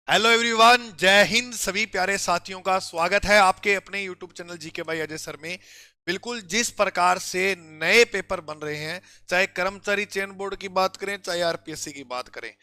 Hello everyone, जय हिंद। सभी प्यारे साथियों का स्वागत है आपके अपने YouTube channel GK by Ajay sir में। बिल्कुल जिस प्रकार से नए पेपर बन रहे हैं, चाहे कर्मचारी चयन बोर्ड की बात करें, चाहे आरपीएससी की बात करें,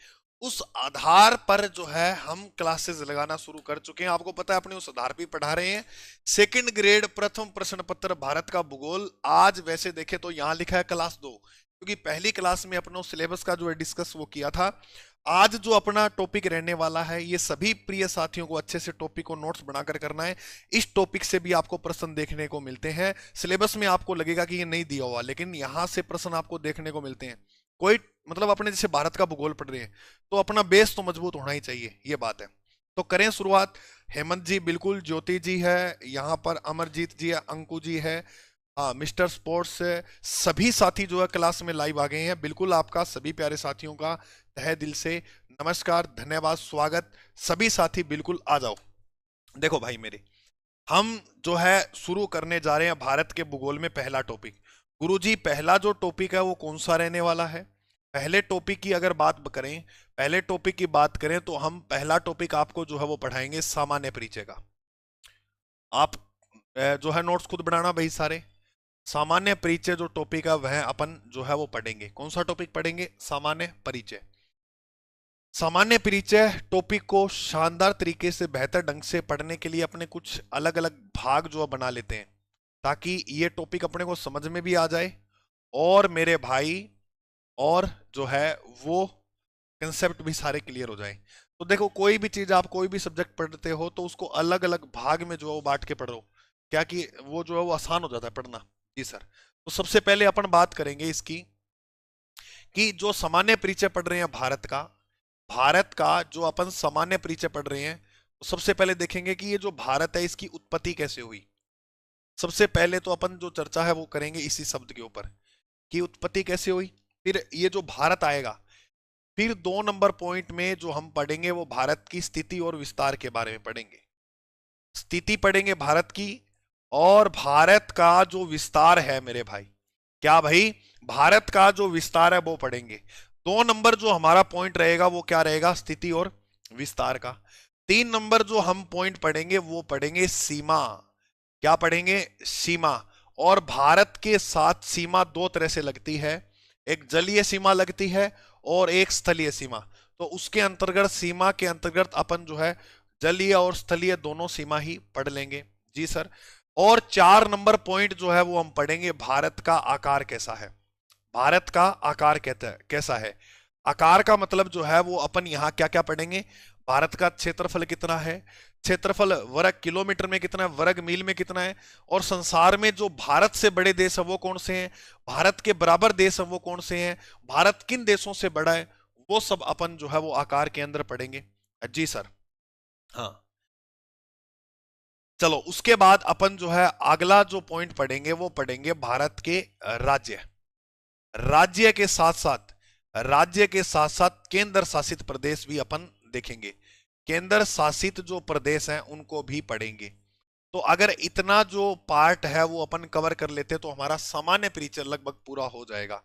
उस आधार पर जो है हम क्लासेस लगाना शुरू कर चुके हैं। आपको पता है अपने उस आधार पर पढ़ा रहे हैं। सेकंड ग्रेड प्रथम प्रश्न पत्र भारत का भूगोल। आज वैसे देखें तो यहाँ लिखा है क्लास 2, क्योंकि पहली क्लास में अपने सिलेबस का जो है डिस्कस वो किया था। आज जो अपना टॉपिक रहने वाला है, ये सभी प्रिय साथियों को अच्छे से टॉपिक को नोट्स बनाकर करना है। इस टॉपिक से भी आपको प्रश्न देखने को मिलते हैं। सिलेबस में आपको लगेगा कि ये नहीं दिया हुआ, लेकिन यहां से प्रश्न आपको देखने को मिलते हैं। कोई मतलब अपने जैसे भारत का भूगोल पढ़ रहे हैं तो अपना बेस तो मजबूत होना ही चाहिए, ये बात है। तो करें शुरुआत। हेमंत जी बिल्कुल, ज्योति जी है यहाँ पर, अमरजीत जी है, अंकु जी है, हाँ मिस्टर स्पोर्ट्स से सभी साथी जो है क्लास में लाइव आ गए हैं। बिल्कुल आपका सभी प्यारे साथियों का तहे दिल से नमस्कार, धन्यवाद, स्वागत। सभी साथी बिल्कुल आ जाओ। देखो भाई मेरे, हम जो है शुरू करने जा रहे हैं भारत के भूगोल में पहला टॉपिक। गुरुजी पहला जो टॉपिक है वो कौन सा रहने वाला है? पहले टॉपिक की अगर बात करें, पहले टॉपिक की बात करें तो हम पहला टॉपिक आपको जो है वो पढ़ाएंगे सामान्य परिचय का। आप जो है नोट्स खुद बनाना भाई सारे। सामान्य परिचय जो टॉपिक है वह अपन जो है वो पढ़ेंगे। कौन सा टॉपिक पढ़ेंगे? सामान्य परिचय। सामान्य परिचय टॉपिक को शानदार तरीके से बेहतर ढंग से पढ़ने के लिए अपने कुछ अलग अलग भाग जो बना लेते हैं, ताकि ये टॉपिक अपने को समझ में भी आ जाए और मेरे भाई और जो है वो कंसेप्ट भी सारे क्लियर हो जाए। तो देखो, कोई भी चीज आप कोई भी सब्जेक्ट पढ़ते हो तो उसको अलग अलग भाग में जो है वो बांट के पढ़ो, क्या कि वो जो है वो आसान हो जाता है पढ़ना। जी सर। तो सबसे पहले अपन बात करेंगे इसकी कि जो सामान्य परिचय पढ़ रहे हैं भारत का जो अपन सामान्य परिचय पढ़ रहे हैं, तो सबसे पहले देखेंगे कि ये जो भारत है इसकी उत्पत्ति कैसे हुई। सबसे पहले तो अपन जो चर्चा है वो करेंगे इसी शब्द के ऊपर कि उत्पत्ति कैसे हुई। फिर ये जो भारत आएगा, फिर 2 नंबर पॉइंट में जो हम पढ़ेंगे वो भारत की स्थिति और विस्तार के बारे में पढ़ेंगे। स्थिति पढ़ेंगे भारत की, और भारत का जो विस्तार है मेरे भाई, क्या भाई, भारत का जो विस्तार है वो पढ़ेंगे। 2 नंबर जो हमारा पॉइंट रहेगा वो क्या रहेगा? स्थिति और विस्तार का। 3 नंबर जो हम पॉइंट पढ़ेंगे वो पढ़ेंगे सीमा। क्या पढ़ेंगे? सीमा। और भारत के साथ सीमा दो तरह से लगती है, एक जलीय सीमा लगती है और एक स्थलीय सीमा। तो उसके अंतर्गत, सीमा के अंतर्गत अपन जो है जलीय और स्थलीय दोनों सीमा ही पढ़ लेंगे। जी सर। और 4 नंबर पॉइंट जो है वो हम पढ़ेंगे भारत का आकार कैसा है। भारत का आकार कहता है कैसा है। आकार का मतलब जो है वो अपन यहाँ क्या क्या पढ़ेंगे? भारत का क्षेत्रफल कितना है, क्षेत्रफल वर्ग किलोमीटर में कितना है, वर्ग मील में कितना है, और संसार में जो भारत से बड़े देश है वो कौन से हैं, भारत के बराबर देश है वो कौन से हैं, भारत किन देशों से बड़ा है, वो सब अपन जो है वो आकार के अंदर पढ़ेंगे। जी सर। हाँ, चलो उसके बाद अपन जो है अगला जो पॉइंट पढ़ेंगे वो पढ़ेंगे भारत के राज्य। राज्य के साथ साथ, राज्य के साथ साथ केंद्र शासित प्रदेश भी अपन देखेंगे। केंद्र शासित जो प्रदेश हैं उनको भी पढ़ेंगे। तो अगर इतना जो पार्ट है वो अपन कवर कर लेते तो हमारा सामान्य परिचय लगभग पूरा हो जाएगा।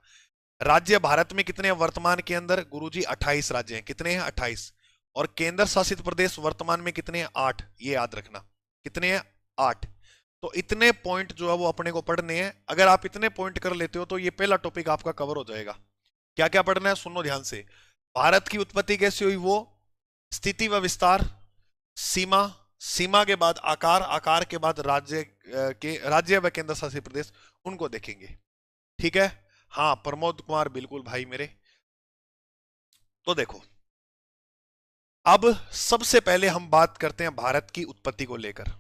राज्य भारत में कितने हैं वर्तमान के अंदर? गुरुजी 28 राज्य हैं। कितने हैं? 28। और केंद्र शासित प्रदेश वर्तमान में कितने हैं? 8। ये याद रखना, कितने हैं? 8। तो इतने पॉइंट जो है वो अपने को पढ़ने हैं। अगर आप इतने पॉइंट कर लेते हो तो ये पहला टॉपिक आपका कवर हो जाएगा। क्या क्या पढ़ना है सुनो ध्यान से। भारत की उत्पत्ति कैसे हुई वो, स्थिति व विस्तार, सीमा, सीमा के बाद आकार, आकार के बाद राज्य, के राज्य व केंद्र शासित प्रदेश, उनको देखेंगे। ठीक है। हाँ प्रमोद कुमार बिल्कुल भाई मेरे। तो देखो, अब सबसे पहले हम बात करते हैं भारत की उत्पत्ति को लेकर।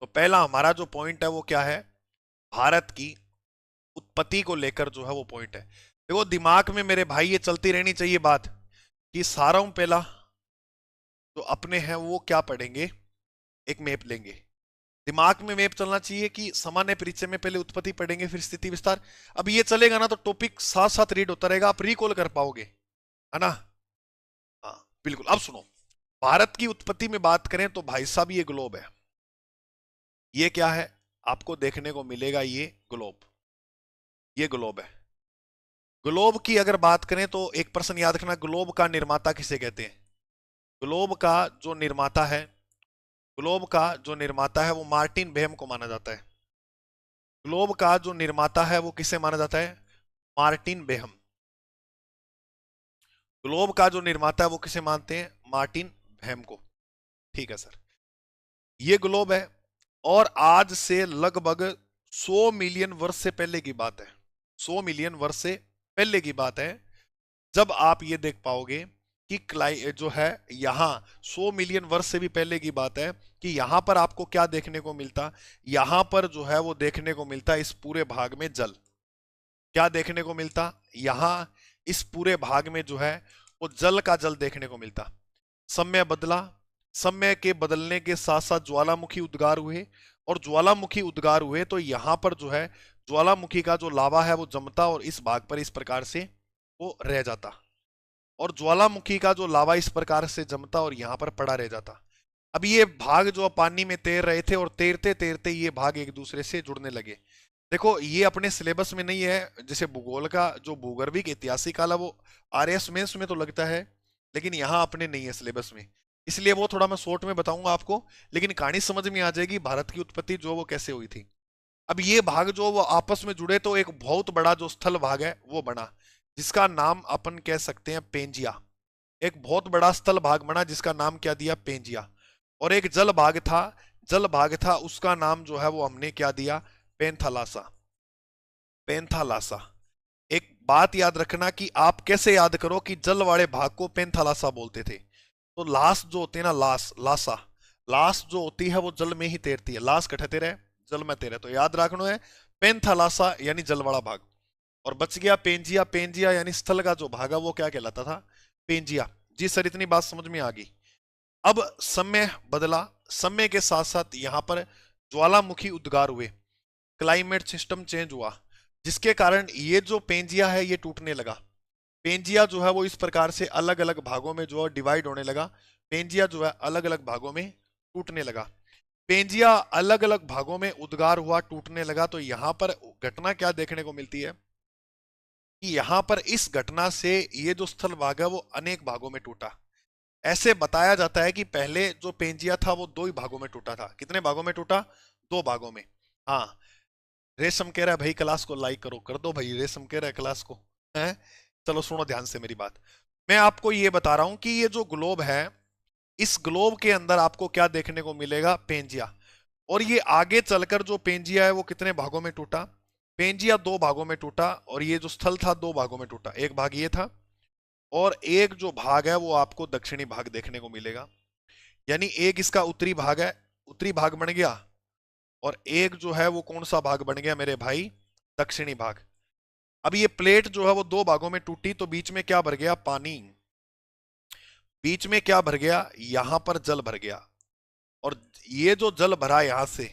तो पहला हमारा जो पॉइंट है वो क्या है? भारत की उत्पत्ति को लेकर जो है वो पॉइंट है। देखो दिमाग में मेरे भाई ये चलती रहनी चाहिए बात कि सारा पहला जो अपने हैं वो क्या पढ़ेंगे, एक मैप लेंगे। दिमाग में मैप चलना चाहिए कि सामान्य परिचय में पहले उत्पत्ति पढ़ेंगे फिर स्थिति विस्तार। अब ये चलेगा ना तो टॉपिक साथ साथ रीड होता रहेगा, आप रिकॉल कर पाओगे, है ना? हाँ बिल्कुल। अब सुनो, भारत की उत्पत्ति में बात करें तो भाई साहब ये ग्लोब है। ये क्या है? आपको देखने को मिलेगा ये ग्लोब, ये ग्लोब है। ग्लोब की अगर बात करें तो एक प्रश्न याद रखना, ग्लोब का निर्माता किसे कहते हैं? ग्लोब का जो निर्माता है, ग्लोब का जो निर्माता है वो मार्टिन बेहम को माना जाता है। ग्लोब का जो निर्माता है वो किसे माना जाता है? Martin Behaim. ग्लोब का जो निर्माता है वो किसे मानते हैं? मार्टिन बेहम को। ठीक है सर, ये ग्लोब है और आज से लगभग 100 मिलियन वर्ष से पहले की बात है। 100 मिलियन वर्ष से पहले की बात है जब आप ये देख पाओगे कि क्लाई जो है यहाँ 100 मिलियन वर्ष से भी पहले की बात है कि यहाँ पर आपको क्या देखने को मिलता? यहाँ पर जो है वो देखने को मिलता इस पूरे भाग में जल। क्या देखने को मिलता? यहाँ इस पूरे भाग में जो है वो जल का जल देखने को मिलता। समय बदला, समय के बदलने के साथ साथ ज्वालामुखी उद्गार हुए, और ज्वालामुखी उद्गार हुए तो यहाँ पर जो है ज्वालामुखी का जो लावा है वो जमता और इस भाग पर इस प्रकार से वो रह जाता, और ज्वालामुखी का जो लावा इस प्रकार से जमता और यहाँ पर पड़ा रह जाता। अब ये भाग जो पानी में तैर रहे थे और तैरते तैरते ये भाग एक दूसरे से जुड़ने लगे। देखो ये अपने सिलेबस में नहीं है, जैसे भूगोल का जो भूगर्भिक ऐतिहासिक काल है वो आरएस मेंस में तो लगता है, लेकिन यहाँ अपने नहीं है सिलेबस में, इसलिए वो थोड़ा मैं शॉर्ट में बताऊंगा आपको, लेकिन कहानी समझ में आ जाएगी भारत की उत्पत्ति जो वो कैसे हुई थी। अब ये भाग जो वो आपस में जुड़े तो एक बहुत बड़ा जो स्थल भाग है वो बना, जिसका नाम अपन कह सकते हैं पेंजिया। एक बहुत बड़ा स्थल भाग बना जिसका नाम क्या दिया? पेंजिया। और एक जल भाग था, जल भाग था उसका नाम जो है वो हमने क्या दिया? पेंथालासा। पेंथालासा। एक बात याद रखना कि आप कैसे याद करो कि जल वाले भाग को पेंथालासा बोलते थे। तो लाश जो होती है ना, लाश, लासा, लाश जो होती है वो जल में ही तैरती है। लाश कठे तैरे, जल में तैरे, तो याद रखना है पेंथालासा यानी जल वाला भाग। और बच गया पेंजिया। पेंजिया यानी स्थल का जो भाग है वो क्या कहलाता था? पेंजिया। जी सर, इतनी बात समझ में आ गई। अब समय बदला, समय के साथ साथ यहां पर ज्वालामुखी उद्गार हुए, क्लाइमेट सिस्टम चेंज हुआ, जिसके कारण ये जो पेंजिया है ये टूटने लगा। पेंजिया जो है वो इस प्रकार से अलग अलग भागों में जो है डिवाइड होने लगा। पेंजिया जो है अलग अलग भागों में टूटने लगा। पेंजिया अलग अलग भागों में उद्गार हुआ, टूटने लगा, तो यहां पर घटना क्या देखने को मिलती है कि यहां पर इस घटना से ये जो स्थल भाग है वो अनेक भागों में टूटा। ऐसे बताया जाता है कि पहले जो पेंजिया था वो दो ही भागों में टूटा था। कितने भागों में टूटा? दो भागों में। हाँ, रेशम कह रहा है भाई क्लास को लाइक करो, कर दो भाई, रेशम कह रहा है क्लास को है। चलो सुनो ध्यान से मेरी बात। मैं आपको ये बता रहा हूं कि ये जो ग्लोब है, इस ग्लोब के अंदर आपको क्या देखने को मिलेगा? पेंजिया। और ये आगे चलकर जो पेंजिया है वो कितने भागों में टूटा? पेंजिया दो भागों में टूटा, और ये जो स्थल था दो भागों में टूटा। एक भाग ये था और एक जो भाग है वो आपको दक्षिणी भाग देखने को मिलेगा। यानी एक इसका उत्तरी भाग है, उत्तरी भाग बन गया, और एक जो है वो कौन सा भाग बन गया मेरे भाई? दक्षिणी भाग। अब ये प्लेट जो है वो दो भागों में टूटी तो बीच में क्या भर गया? पानी। बीच में क्या भर गया? यहां पर जल भर गया। और ये जो जल भरा यहां से,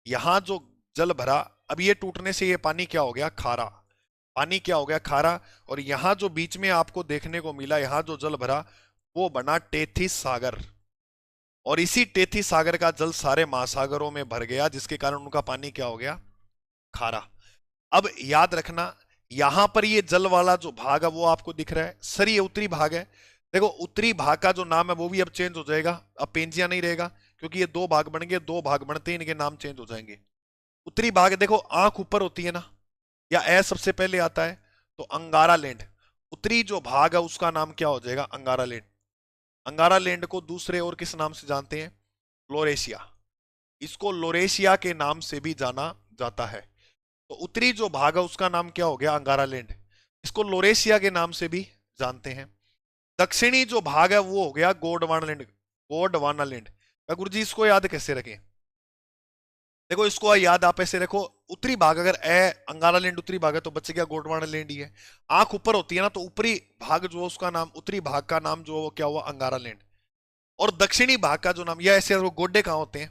यहां जो जल भरा, अब ये टूटने से ये पानी क्या हो गया? खारा। पानी क्या हो गया? खारा। और यहां जो बीच में आपको देखने को मिला, यहां जो जल भरा वो बना टेथिस सागर। और इसी टेथिस सागर का जल सारे महासागरों में भर गया, जिसके कारण उनका पानी क्या हो गया? खारा। अब याद रखना, यहां पर ये जल वाला जो भाग है वो आपको दिख रहा है सर, ये उत्तरी भाग है। देखो उत्तरी भाग का जो नाम है वो भी अब चेंज हो जाएगा, अब पेंजिया नहीं रहेगा, क्योंकि ये दो भाग बन गए, दो भाग बनते ही इनके नाम चेंज हो जाएंगे। उत्तरी भाग देखो, आंख ऊपर होती है ना, या ए सबसे पहले आता है, तो अंगारा लैंड। उत्तरी जो भाग है उसका नाम क्या हो जाएगा? अंगारा लैंड। अंगारा लैंड को दूसरे और किस नाम से जानते हैं? लोरेशिया। इसको लोरेशिया के नाम से भी जाना जाता है। तो उत्तरी जो भाग है उसका नाम क्या हो गया? अंगारा लैंड। इसको लोरेशिया के नाम से भी जानते हैं। दक्षिणी जो भाग है वो हो गया गोंडवाना लैंड। गोंडवाना लैंड। गुरु जी इसको याद कैसे रखें? देखो इसको याद आप ऐसे रखो, उत्तरी भाग अगर ए अंगारा लैंड उत्तरी भाग है तो बच गया गोंडवाना लैंड ही है। आंख ऊपर होती है ना, तो ऊपरी भाग जो है उसका नाम, उत्तरी भाग का नाम जो है वो क्या हुआ? अंगारा लैंड। और दक्षिणी भाग का जो नाम, या ऐसे वो गोड्डे कहाँ होते हैं?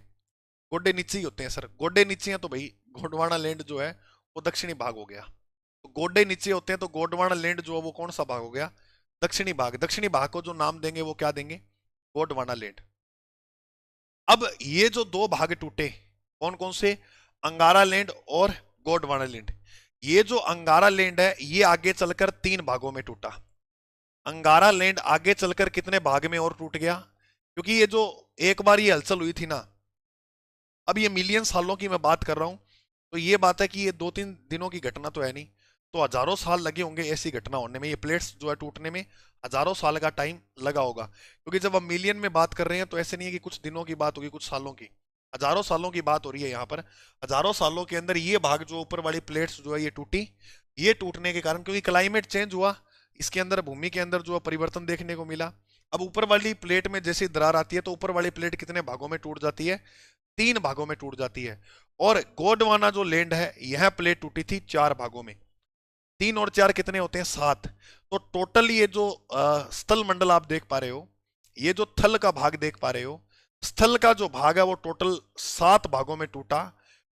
गोड्डे नीचे ही होते हैं सर, गोड्डे नीचे हैं तो भाई गोंडवाना लैंड जो है वो दक्षिणी भाग हो गया। तो गोड्डे नीचे होते हैं तो गोंडवाना लैंड जो है वो कौन सा भाग हो गया? दक्षिणी भाग। दक्षिणी भाग को जो नाम देंगे वो क्या देंगे? गोंडवाना लैंड। अब ये जो दो भाग टूटे, कौन कौन से? अंगारा लैंड और गोंडवाना लैंड। ये जो अंगारा लैंड है ये आगे चलकर तीन भागों में टूटा। अंगारा लैंड आगे चलकर कितने भाग में और टूट गया? क्योंकि ये जो एक बार ये हलचल हुई थी ना, अब ये मिलियन सालों की मैं बात कर रहा हूं, तो ये बात है कि ये 2-3 दिनों की घटना तो है नहीं, तो हजारों साल लगे होंगे ऐसी घटना होने में, ये प्लेट्स जो है टूटने में हजारों साल का टाइम लगा होगा। क्योंकि जब हम मिलियन में बात कर रहे हैं तो ऐसे नहीं है कि कुछ दिनों की बात होगी, कुछ सालों की, हजारों सालों की बात हो रही है यहाँ पर। हजारों सालों के अंदर ये भाग जो ऊपर वाली प्लेट्स जो है ये टूटी, ये टूटने के कारण क्योंकि क्लाइमेट चेंज हुआ, इसके अंदर भूमि के अंदर जो है परिवर्तन देखने को मिला। अब ऊपर वाली प्लेट में जैसी दरार आती है तो ऊपर वाली प्लेट कितने भागों में टूट जाती है? 3 भागों में टूट जाती है। और गोंडवाना जो लैंड है, यह प्लेट टूटी थी 4 भागों में। 3 और 4 कितने होते हैं? 7। तो टोटल ये जो स्थल मंडल आप देख पा रहे हो, ये जो थल का भाग देख पा रहे हो, स्थल का जो भाग है वो टोटल 7 भागों में टूटा।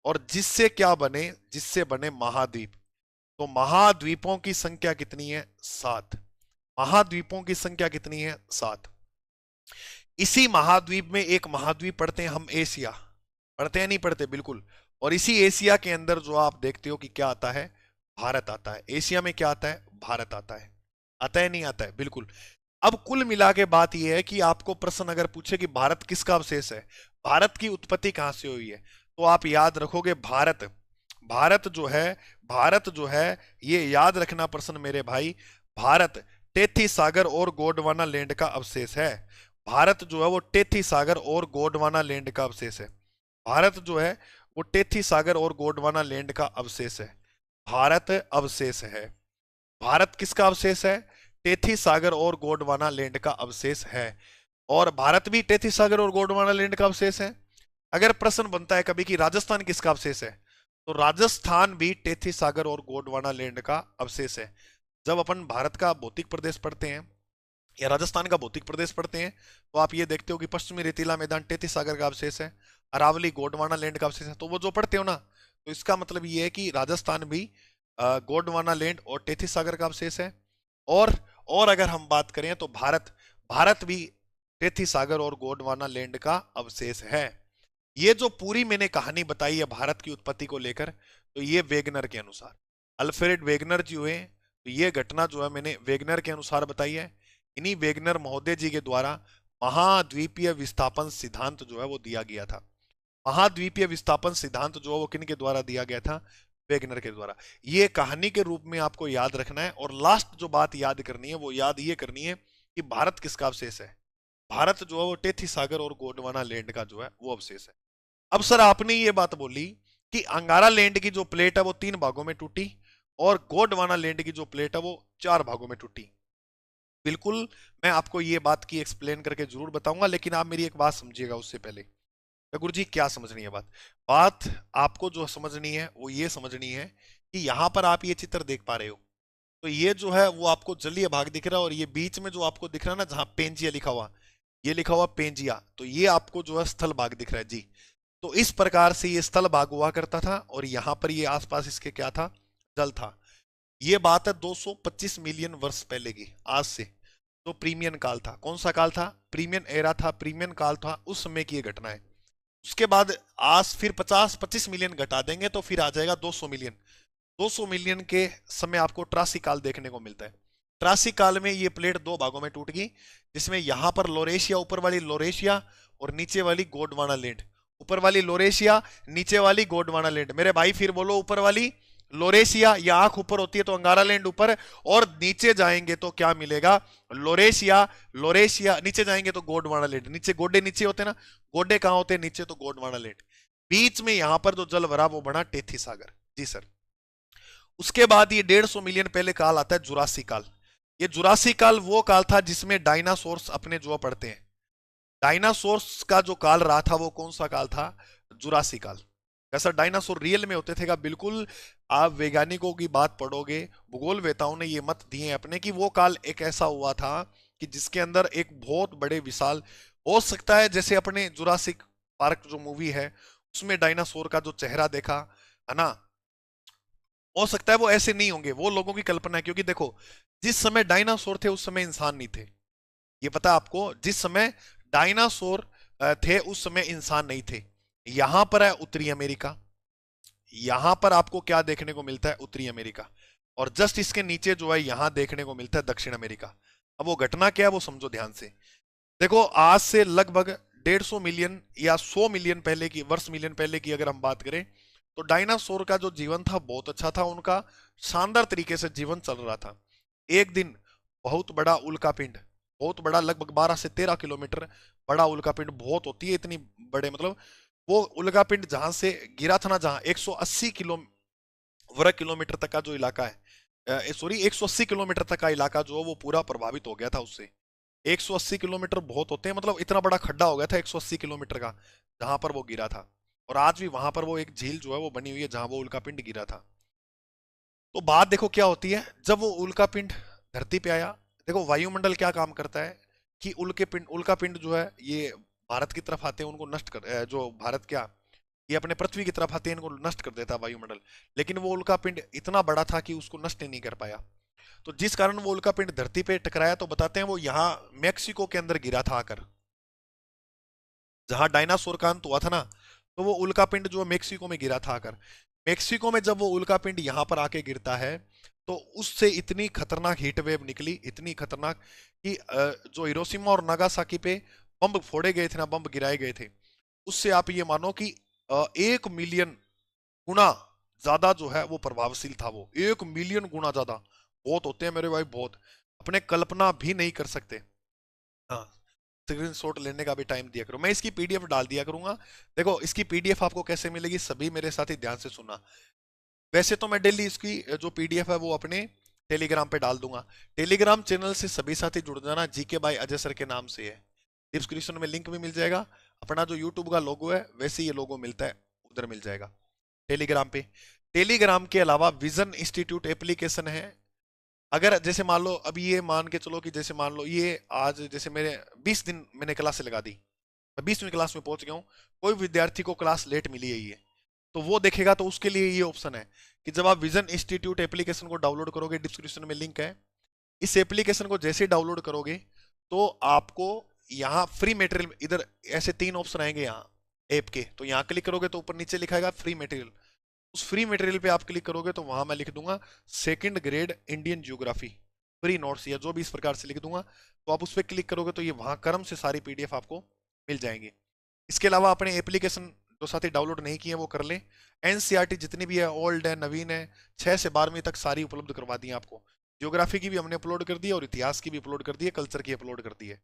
और जिससे क्या बने? जिससे बने महाद्वीप। तो महाद्वीपों की संख्या कितनी है? 7। महाद्वीपों की संख्या कितनी है? 7। इसी महाद्वीप में एक महाद्वीप पढ़ते हैं हम, एशिया। पढ़ते हैं नहीं पढ़ते? बिल्कुल। और इसी एशिया के अंदर जो आप देखते हो कि क्या आता है? भारत आता है। एशिया में क्या आता है? भारत आता है। आता है नहीं आता है? बिल्कुल। अब कुल मिला के बात यह है कि आपको प्रश्न अगर पूछे कि भारत किसका अवशेष है, भारत की उत्पत्ति कहां से हुई है, तो आप याद रखोगे भारत। भारत जो है, भारत जो है, ये याद रखना प्रश्न मेरे भाई, भारत टेथी सागर और गोंडवाना लैंड का अवशेष है। भारत जो है वो टेथी सागर और गोंडवाना लैंड का अवशेष है। भारत जो है वो टेथी सागर और गोंडवाना लैंड का अवशेष है। भारत अवशेष है। भारत किसका अवशेष है? टेथी सागर और गोंडवाना लैंड का अवशेष है। और भारत भी टेथी सागर और गोंडवाना लैंड का अवशेष है। अगर प्रश्न बनता है कभी कि राजस्थान किसका अवशेष है, तो राजस्थान भी टेथी सागर और गोंडवाना लैंड का अवशेष है। जब अपन भारत का भौतिक प्रदेश पढ़ते हैं या राजस्थान का भौतिक प्रदेश पढ़ते हैं, तो आप ये देखते हो कि पश्चिमी रेतीला मैदान टेथी सागर का अवशेष है, अरावली गोंडवाना लैंड का अवशेष है। तो वो जो पढ़ते हो ना, तो इसका मतलब ये है कि राजस्थान भी गोंडवाना लैंड और टेथी सागर का अवशेष है। और अगर हम बात करें तो भारत, भारत भी टेथी सागर और गोंडवाना लैंड का अवशेष है। ये जो पूरी मैंने कहानी बताई है भारत की उत्पत्ति को लेकर, तो ये वेगनर के अनुसार, अल्फ्रेड वेगनर जी हुए, तो ये घटना जो है मैंने वेगनर के अनुसार बताई है। इन्हीं वेगनर महोदय जी के द्वारा महाद्वीपीय विस्थापन सिद्धांत जो है वो दिया गया था। महाद्वीपीय विस्थापन सिद्धांत जो है वो किन के द्वारा दिया गया था? वेगनर के द्वारा। ये कहानी के रूप में आपको याद रखना है। और लास्ट जो बात याद करनी है वो याद ये करनी है कि भारत किसका अवशेष है? भारत जो है वो टेथी सागर और गोंडवाना लैंड का जो है वो अवशेष है। अब सर आपने ये बात बोली कि अंगारा लैंड की जो प्लेट है वो 3 भागों में टूटी और गोंडवाना लैंड की जो प्लेट है वो 4 भागों में टूटी। बिल्कुल, मैं आपको ये बात की एक्सप्लेन करके जरूर बताऊंगा, लेकिन आप मेरी एक बात समझिएगा उससे पहले। गुरु जी क्या समझनी है बात? बात आपको जो समझनी है वो ये समझनी है कि यहां पर आप ये चित्र देख पा रहे हो, तो ये जो है वो आपको जलीय भाग दिख रहा है, और ये बीच में जो आपको दिख रहा है ना, जहां पेंजिया लिखा हुआ, ये लिखा हुआ पेंजिया, तो ये आपको जो है स्थल भाग दिख रहा है जी। तो इस प्रकार से ये स्थल भाग हुआ करता था, और यहां पर ये आसपास इसके क्या था? जल था। ये बात है 225 मिलियन वर्ष पहले की, आज से। तो प्रीमियन काल था। कौन सा काल था? प्रीमियन एरा था, प्रीमियन काल था, उस समय की ये घटना है। उसके बाद आज फिर 50-25 मिलियन घटा देंगे तो फिर आ जाएगा 200 मिलियन। 200 मिलियन के समय आपको ट्रासी काल देखने को मिलता है। ट्रासी काल में ये प्लेट 2 भागों में टूट गई, जिसमें यहां पर लोरेशिया, ऊपर वाली लोरेशिया और नीचे वाली गोंडवाना लैंड। ऊपर वाली लोरेशिया, नीचे वाली गोंडवाना लैंड। मेरे भाई फिर बोलो, ऊपर वाली लोरेशिया, या आंख ऊपर होती है तो अंगारा लैंड ऊपर, और नीचे जाएंगे तो क्या मिलेगा? लोरेशिया। लोरेशिया नीचे जाएंगे तो गोंडवाना लैंड। नीचे गोडे नीचे होते ना, गोडे कहां होते हैं? नीचे। तो गोंडवाना लैंड। बीच में यहां पर जो जल भरा वो बना टेथी सागर। जी सर। उसके बाद ये 150 मिलियन पहले काल आता है जुरासी काल। ये जुरासी काल वो काल था जिसमें डायनासोर्स अपने जो पढ़ते हैं। डायनासोर्स का जो काल रहा था वो कौन सा काल था? जुरासी काल। कैसा डायनासोर रियल में होते थे का? बिल्कुल। आप वैज्ञानिकों की बात पढ़ोगे, भूगोल वेताओं ने ये मत दिए अपने कि वो काल एक ऐसा हुआ था कि जिसके अंदर एक बहुत बड़े विशाल, हो सकता है जैसे अपने जुरासिक पार्क जो मूवी है उसमें डायनासोर का जो चेहरा देखा है ना, हो सकता है वो ऐसे नहीं होंगे, वो लोगों की कल्पना है। क्योंकि देखो, जिस समय डायनासोर थे उस समय इंसान नहीं थे। ये पता आपको? जिस समय डायनासोर थे उस समय इंसान नहीं थे। यहां पर है उत्तरी अमेरिका, यहां पर आपको क्या देखने को मिलता है? उत्तरी अमेरिका। और जस्ट इसके नीचे जो है यहां देखने को मिलता है दक्षिण अमेरिका। अब वो घटना क्या है वो समझो ध्यान से। देखो आज से लगभग 150 मिलियन या 100 मिलियन पहले की, वर्ष मिलियन पहले की अगर हम बात करें, तो डायनासोर का जो जीवन था बहुत अच्छा था, उनका शानदार तरीके से जीवन चल रहा था। एक दिन बहुत बड़ा उल्कापिंड, बहुत बड़ा, लगभग 12 से 13 किलोमीटर बड़ा उल्कापिंड, बहुत होती है इतनी बड़े, मतलब वो उल्कापिंड जहां से गिरा था ना, जहां 180 किलो वर्ग किलोमीटर तक का जो इलाका है, सॉरी 180 किलोमीटर तक का इलाका जो है वो पूरा प्रभावित हो गया था उससे। 180 किलोमीटर बहुत होते हैं, मतलब इतना बड़ा खड्डा हो गया था 180 किलोमीटर का, जहां पर वो गिरा था। और आज भी वहां पर वो एक झील जो है वो बनी हुई है जहां वो उल्कापिंड गिरा था। तो बात देखो क्या होती है, जब वो उल्कापिंड धरती पे आया, देखो वायुमंडल क्या काम करता है कि उल्कापिंड जो है ये भारत की तरफ आते हैं, उनको नष्ट जो भारत क्या, ये अपने पृथ्वी की तरफ आते हैं, इनको नष्ट कर देता है वायुमंडल। लेकिन वो उल्कापिंड इतना बड़ा था कि उसको नष्ट नहीं कर पाया। तो जिस कारण वो उल्कापिंड धरती पे टकराया, तो बताते हैं वो यहाँ मेक्सिको के अंदर गिरा था आकर, जहां डायनासोर का अंत हुआ था ना, तो वो उल्कापिंड जो मेक्सिको में गिरा था आकर। मेक्सिको में जब वो उल्कापिंड यहाँ पर आके गिरता है, तो उससे इतनी खतरनाक हीट वेव निकली, इतनी खतरनाक कि जो हिरोशिमा और नागासाकी पे बम फोड़े गए थे ना, बम गिराए गए थे, उससे आप ये मानो कि 1 मिलियन गुना ज्यादा जो है वो प्रभावशील था। वो 1 मिलियन गुना ज्यादा, बहुत होते हैं मेरे भाई, बहुत, अपने कल्पना भी नहीं कर सकते। हाँ, स्क्रीन शॉट लेने का भी टाइम दिया करो, मैं इसकी पीडीएफ डाल दिया करूंगा। देखो इसकी पीडीएफ आपको कैसे मिलेगी, सभी मेरे साथी ध्यान से सुनना। वैसे तो मैं डेली इसकी जो पीडीएफ है वो अपने टेलीग्राम पे डाल दूंगा। टेलीग्राम चैनल से सभी साथी जुड़ जाना, जीके बाय अजय सर के नाम से है। डिस्क्रिप्शन में लिंक भी मिल जाएगा। अपना जो यूट्यूब का लोगो है वैसे ये लोगो मिलता है, उधर मिल जाएगा टेलीग्राम पे। टेलीग्राम के अलावा विजन इंस्टीट्यूट एप्लीकेशन है। अगर जैसे मान लो, अभी ये मान के चलो कि जैसे मान लो ये आज जैसे मेरे 20 दिन मैंने क्लास लगा दी, मैं 20वीं क्लास में पहुंच गया हूँ, कोई विद्यार्थी को क्लास लेट मिली है ये, तो वो देखेगा, तो उसके लिए ये ऑप्शन है कि जब आप विजन इंस्टीट्यूट एप्लीकेशन को डाउनलोड करोगे, डिस्क्रिप्शन में लिंक है, इस एप्लीकेशन को जैसे डाउनलोड करोगे तो आपको यहाँ फ्री मटेरियल, इधर ऐसे 3 ऑप्शन आएंगे यहाँ ऐप के, तो यहाँ क्लिक करोगे तो ऊपर नीचे लिखा है फ्री मटेरियल। उस फ्री मटेरियल पे आप क्लिक करोगे तो वहां मैं लिख दूंगा second grade Indian geography free notes, या जो भी इस प्रकार से लिख दूंगा। तो आप उस पर क्लिक करोगे तो ये वहां क्रम से सारी पीडीएफ आपको मिल जाएंगी। इसके अलावा अपने एप्लीकेशन जो साथी डाउनलोड नहीं किए वो कर ले। एनसीईआरटी जितनी भी है, ओल्ड है, नवीन है, 6 से 12वीं तक सारी उपलब्ध करवा दी है आपको। जियोग्राफी की भी हमने अपलोड कर दी है, और इतिहास की भी अपलोड कर दी है, कल्चर की अपलोड कर दी है।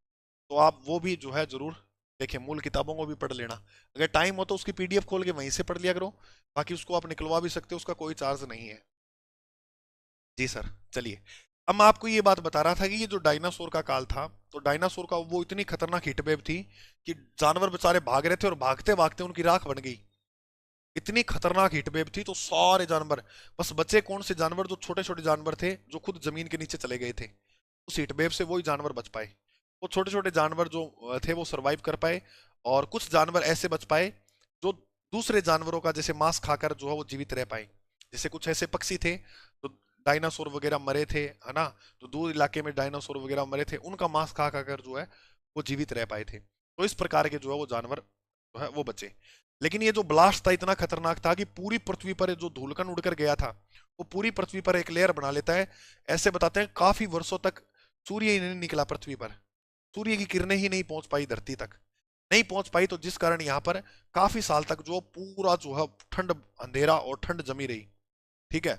तो आप वो भी जो है जरूर देखें, मूल किताबों को भी पढ़ लेना। अगर टाइम हो तो उसकी पीडीएफ खोल के वहीं से पढ़ लिया करो, बाकी उसको आप निकलवा भी सकते हो, उसका कोई चार्ज नहीं है। जी सर। चलिए, अब मैं आपको ये बात बता रहा था कि ये जो डायनासोर का काल था, तो डायनासोर का वो इतनी खतरनाक हीटवेव थी कि जानवर बेचारे भाग रहे थे और भागते भागते उनकी राख बन गई। इतनी खतरनाक हीटवेव थी, तो सारे जानवर, बस बचे कौन से जानवर, जो छोटे छोटे जानवर थे जो खुद जमीन के नीचे चले गए थे, उस हीटवेव से वही जानवर बच पाए। वो छोटे छोटे जानवर जो थे वो सरवाइव कर पाए, और कुछ जानवर ऐसे बच पाए जो दूसरे जानवरों का जैसे मांस खाकर जो है वो जीवित रह पाए। जैसे कुछ ऐसे पक्षी थे तो डायनासोर वगैरह मरे थे, है ना, तो दूर इलाके में डायनासोर वगैरह मरे थे, उनका मांस खा खाकर जो है वो जीवित रह पाए थे। तो इस प्रकार के जो है वो जानवर जो है वो बचे। लेकिन ये जो ब्लास्ट था इतना खतरनाक था कि पूरी पृथ्वी पर जो धूलकण उड़कर गया था, वो पूरी पृथ्वी पर एक लेयर बना लेता है। ऐसे बताते हैं काफी वर्षों तक सूर्य ही नहीं निकला पृथ्वी पर, सूर्य की किरणें ही नहीं पहुंच पाई धरती तक, नहीं पहुंच पाई, तो जिस कारण यहाँ पर काफी साल तक जो पूरा जो है ठंड, अंधेरा और ठंड जमी रही। ठीक है,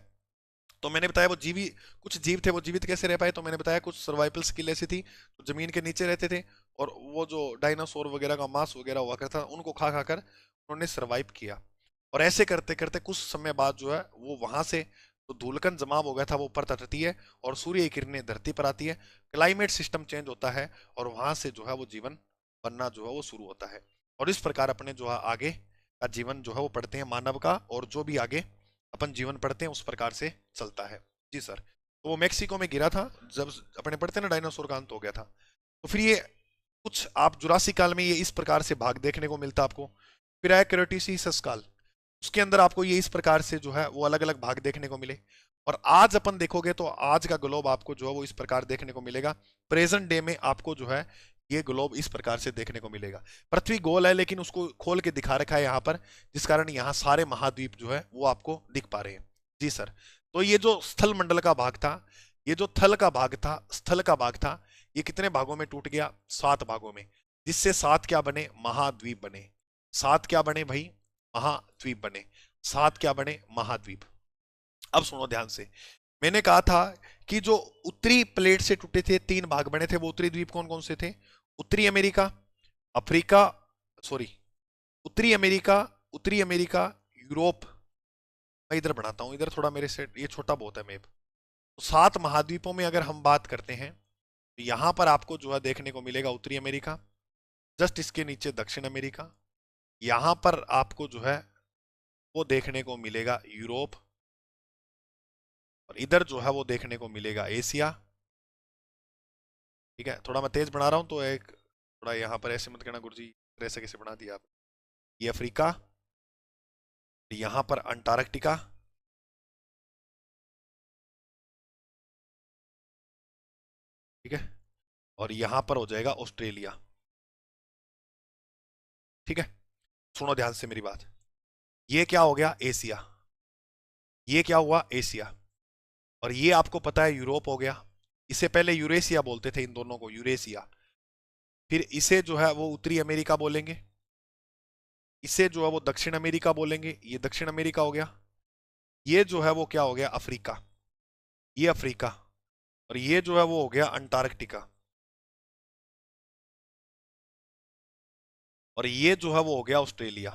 तो मैंने बताया वो जीवी, कुछ जीव थे वो जीवित कैसे रह पाए, तो मैंने बताया कुछ सर्वाइवल स्किल ऐसी थी तो जमीन के नीचे रहते थे, और वो जो डायनासोर वगैरह का मांस वगैरह हुआ करता उनको खा खाकर उन्होंने सर्वाइव किया। और ऐसे करते करते कुछ समय बाद जो है वो वहां से तो धूलकण जमाव हो गया था वो ऊपर तटती है, और सूर्य की किरणें धरती पर आती है, क्लाइमेट सिस्टम चेंज होता है, और वहां से जो है वो जीवन बनना जो है वो शुरू होता है। और इस प्रकार अपने जो है आगे का जीवन जो है वो पढ़ते हैं मानव का, और जो भी आगे अपन जीवन पढ़ते हैं उस प्रकार से चलता है। जी सर। तो वो मेक्सिको में गिरा था जब अपने पढ़ते ना डायनासोर का अंत हो गया था। तो फिर ये कुछ आप जुरासी काल में ये इस प्रकार से भाग देखने को मिलता आपको। फिर आया क्रेटेशियस काल, उसके अंदर आपको ये इस प्रकार से जो है वो अलग अलग भाग देखने को मिले। और आज अपन देखोगे तो आज का ग्लोब आपको जो है वो इस प्रकार देखने को मिलेगा। प्रेजेंट डे में आपको जो है ये ग्लोब इस प्रकार से देखने को मिलेगा। पृथ्वी गोल है लेकिन उसको खोल के दिखा रखा है यहाँ पर, जिस कारण यहाँ सारे महाद्वीप जो है वो आपको दिख पा रहे हैं। जी सर। तो ये जो स्थल मंडल का भाग था, ये जो थल का भाग था, स्थल का भाग था, ये कितने भागों में टूट गया? 7 भागों में, जिससे 7 क्या बने? महाद्वीप बने। 7 क्या बने भाई? महाद्वीप बने। 7 क्या बने? महाद्वीप। अब सुनो ध्यान से, मैंने कहा था कि जो उत्तरी प्लेट से टूटे थे 3 भाग बने थे, वो उत्तरी द्वीप कौन कौन से थे? उत्तरी अमेरिका, अफ्रीका, सॉरी, उत्तरी अमेरिका, उत्तरी अमेरिका, यूरोप। मैं इधर बनाता हूं, इधर थोड़ा मेरे से ये छोटा बहुत है मैप। तो 7 महाद्वीपों में अगर हम बात करते हैं तो यहां पर आपको जो है देखने को मिलेगा उत्तरी अमेरिका, जस्ट इसके नीचे दक्षिण अमेरिका, यहां पर आपको जो है वो देखने को मिलेगा यूरोप, और इधर जो है वो देखने को मिलेगा एशिया। ठीक है, थोड़ा मैं तेज बना रहा हूं तो एक थोड़ा यहाँ पर ऐसे मत कहना गुरुजी ऐसे कैसे बना दिया आप। ये अफ्रीका, यहाँ पर अंटार्कटिका, ठीक है, और यहां पर हो जाएगा ऑस्ट्रेलिया। ठीक है, सुनो ध्यान से मेरी बात, ये क्या हो गया? एशिया। ये क्या हुआ? एशिया। और ये आपको पता है यूरोप हो गया। इसे पहले यूरेशिया बोलते थे, इन दोनों को यूरेशिया। फिर इसे जो है वो उत्तरी अमेरिका बोलेंगे, इसे जो है वो दक्षिण अमेरिका बोलेंगे, ये दक्षिण अमेरिका हो गया। ये जो है वो क्या हो गया? अफ्रीका, ये अफ्रीका। और ये जो है वो हो गया अंटार्कटिका, और ये जो है वो हो गया ऑस्ट्रेलिया।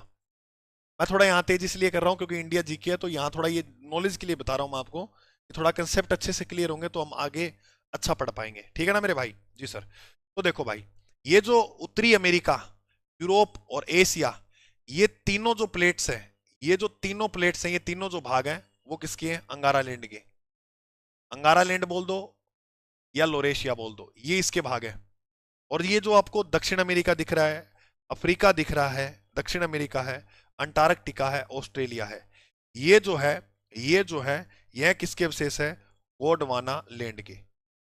मैं थोड़ा यहाँ तेज इसलिए कर रहा हूँ क्योंकि इंडिया जीके है, तो यहाँ थोड़ा ये नॉलेज के लिए बता रहा हूँ मैं आपको, थोड़ा कंसेप्ट अच्छे से क्लियर होंगे तो हम आगे अच्छा पढ़ पाएंगे। ठीक है ना मेरे भाई? जी सर। तो देखो भाई, ये जो उत्तरी अमेरिका, यूरोप और एशिया, ये तीनों जो प्लेट्स हैं, ये जो तीनों प्लेट्स हैं, ये तीनों जो भाग हैं वो किसके हैं? अंगारा लैंड के। अंगारा लैंड बोल दो या लोरेशिया बोल दो, ये इसके भाग हैं। और ये जो आपको दक्षिण अमेरिका दिख रहा है, अफ्रीका दिख रहा है, दक्षिण अमेरिका है, अंटार्कटिका है, ऑस्ट्रेलिया है, ये जो है, ये जो है, यह किसके अवशेष है? गोंडवाना लैंड के।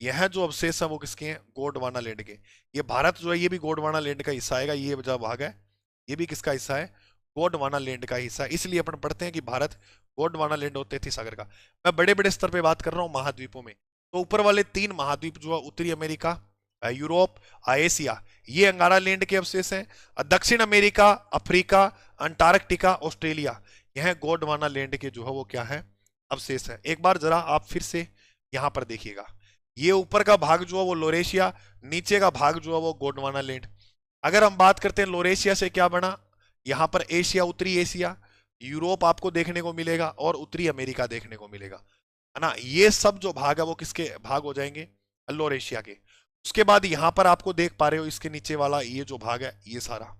यह जो अवशेष है वो किसके हैं? गोंडवाना लैंड के। ये भारत जो है ये भी गोंडवाना लैंड का हिस्सा आएगा, ये जो भाग है ये भी किसका हिस्सा है? गोंडवाना लैंड का हिस्सा। इसलिए अपन पढ़ते हैं कि भारत गोंडवाना लैंड और तैतीस सागर का। मैं बड़े बड़े स्तर पे बात कर रहा हूँ महाद्वीपों में। तो ऊपर वाले 3 महाद्वीप जो है उत्तरी अमेरिका, यूरोप, एशिया, ये अंगारा लैंड के अवशेष हैं। दक्षिण अमेरिका, अफ्रीका, अंटार्कटिका, ऑस्ट्रेलिया, यह गोंडवाना लैंड के जो है वो क्या है? अवशेष है। एक बार जरा आप फिर से यहां पर देखिएगा, ये ऊपर का भाग जो है वो लोरेशिया, नीचे का भाग जो है वो गोंडवाना लैंड। अगर हम बात करते हैं लोरेशिया से क्या बना, यहां पर एशिया, उत्तरी एशिया, यूरोप आपको देखने को मिलेगा और उत्तरी अमेरिका देखने को मिलेगा, है ना? ये सब जो भाग है वो किसके भाग हो जाएंगे? लोरेशिया के। उसके बाद यहां पर आपको देख पा रहे हो इसके नीचे वाला ये जो भाग है ये सारा।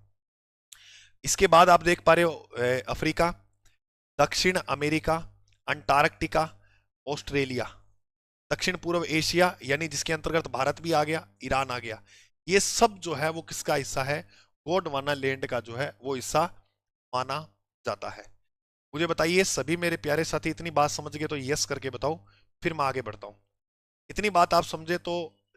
इसके बाद आप देख पा रहे हो अफ्रीका, दक्षिण अमेरिका, अंटार्कटिका, ऑस्ट्रेलिया, दक्षिण पूर्व एशिया यानी जिसके अंतर्गत भारत भी आ गया, ईरान आ गया। ये सब जो है वो किसका हिस्सा है? गोंडवाना लैंड का जो है वो हिस्सा माना जाता है। मुझे बताइए सभी मेरे प्यारे साथी, इतनी बात समझ गए तो यस करके बताओ, फिर मैं आगे बढ़ता हूं। इतनी बात आप समझे तो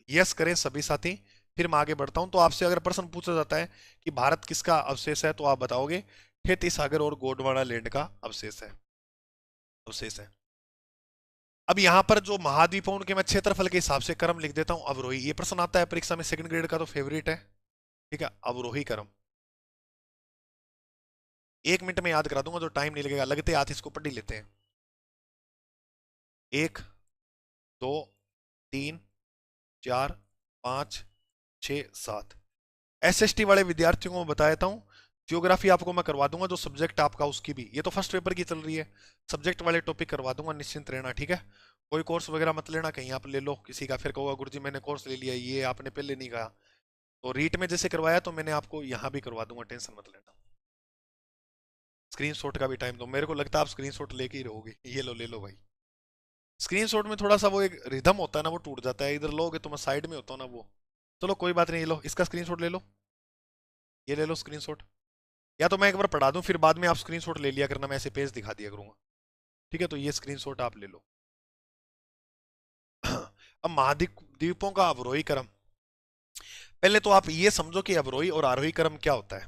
यस करें सभी साथी, फिर मैं आगे बढ़ता हूं। तो आपसे अगर प्रश्न पूछा जाता है कि भारत किसका अवशेष है तो आप बताओगे तैतीस सागर और गोंडवाना लैंड का अवशेष है, अवशेष है। अब यहां पर जो महाद्वीप है उनके मैं क्षेत्रफल के हिसाब से क्रम लिख देता हूं। अवरोही, ये प्रश्न आता है परीक्षा में, सेकंड ग्रेड का तो फेवरेट है। ठीक है, अवरोही क्रम 1 मिनट में याद करा दूंगा, जो टाइम नहीं लगेगा, लगते हाथ इसको पढ़ ही लेते हैं। 1, 2, 3, 4, 5, 6, 7। एसएसटी वाले विद्यार्थियों को मैं बता देता हूँ, जियोग्राफी आपको मैं करवा दूंगा, जो सब्जेक्ट आपका उसकी भी, ये तो फर्स्ट पेपर की चल रही है, सब्जेक्ट वाले टॉपिक करवा दूंगा, निश्चिंत रहना। ठीक है, कोई कोर्स वगैरह मत लेना, कहीं आप ले लो किसी का, फिर कहोगा गुरुजी मैंने कोर्स ले लिया, ये आपने पहले नहीं कहा। तो रीट में जैसे करवाया तो मैंने आपको यहाँ भी करवा दूंगा, टेंशन मत लेना। स्क्रीनशॉट का भी टाइम दो, मेरे को लगता है आप स्क्रीनशॉट लेके ही रहोगे। ये लो, ले लो भाई। स्क्रीनशॉट में थोड़ा सा वो एक रिदम होता है ना, वो टूट जाता है, इधर लोगे तो मैं साइड में होता हूँ ना वो। चलो कोई बात नहीं, ये लो इसका स्क्रीनशॉट ले लो, ये ले लो स्क्रीनशॉट। या तो मैं एक बार पढ़ा दूं फिर बाद में आप स्क्रीनशॉट ले लिया करना, मैं ऐसे पेज दिखा दिया करूंगा। ठीक है, तो ये स्क्रीनशॉट आप ले लो। अब महाद्वीप द्वीपों का अवरोही क्रम, पहले तो आप ये समझो कि अवरोही और आरोही क्रम क्या होता है।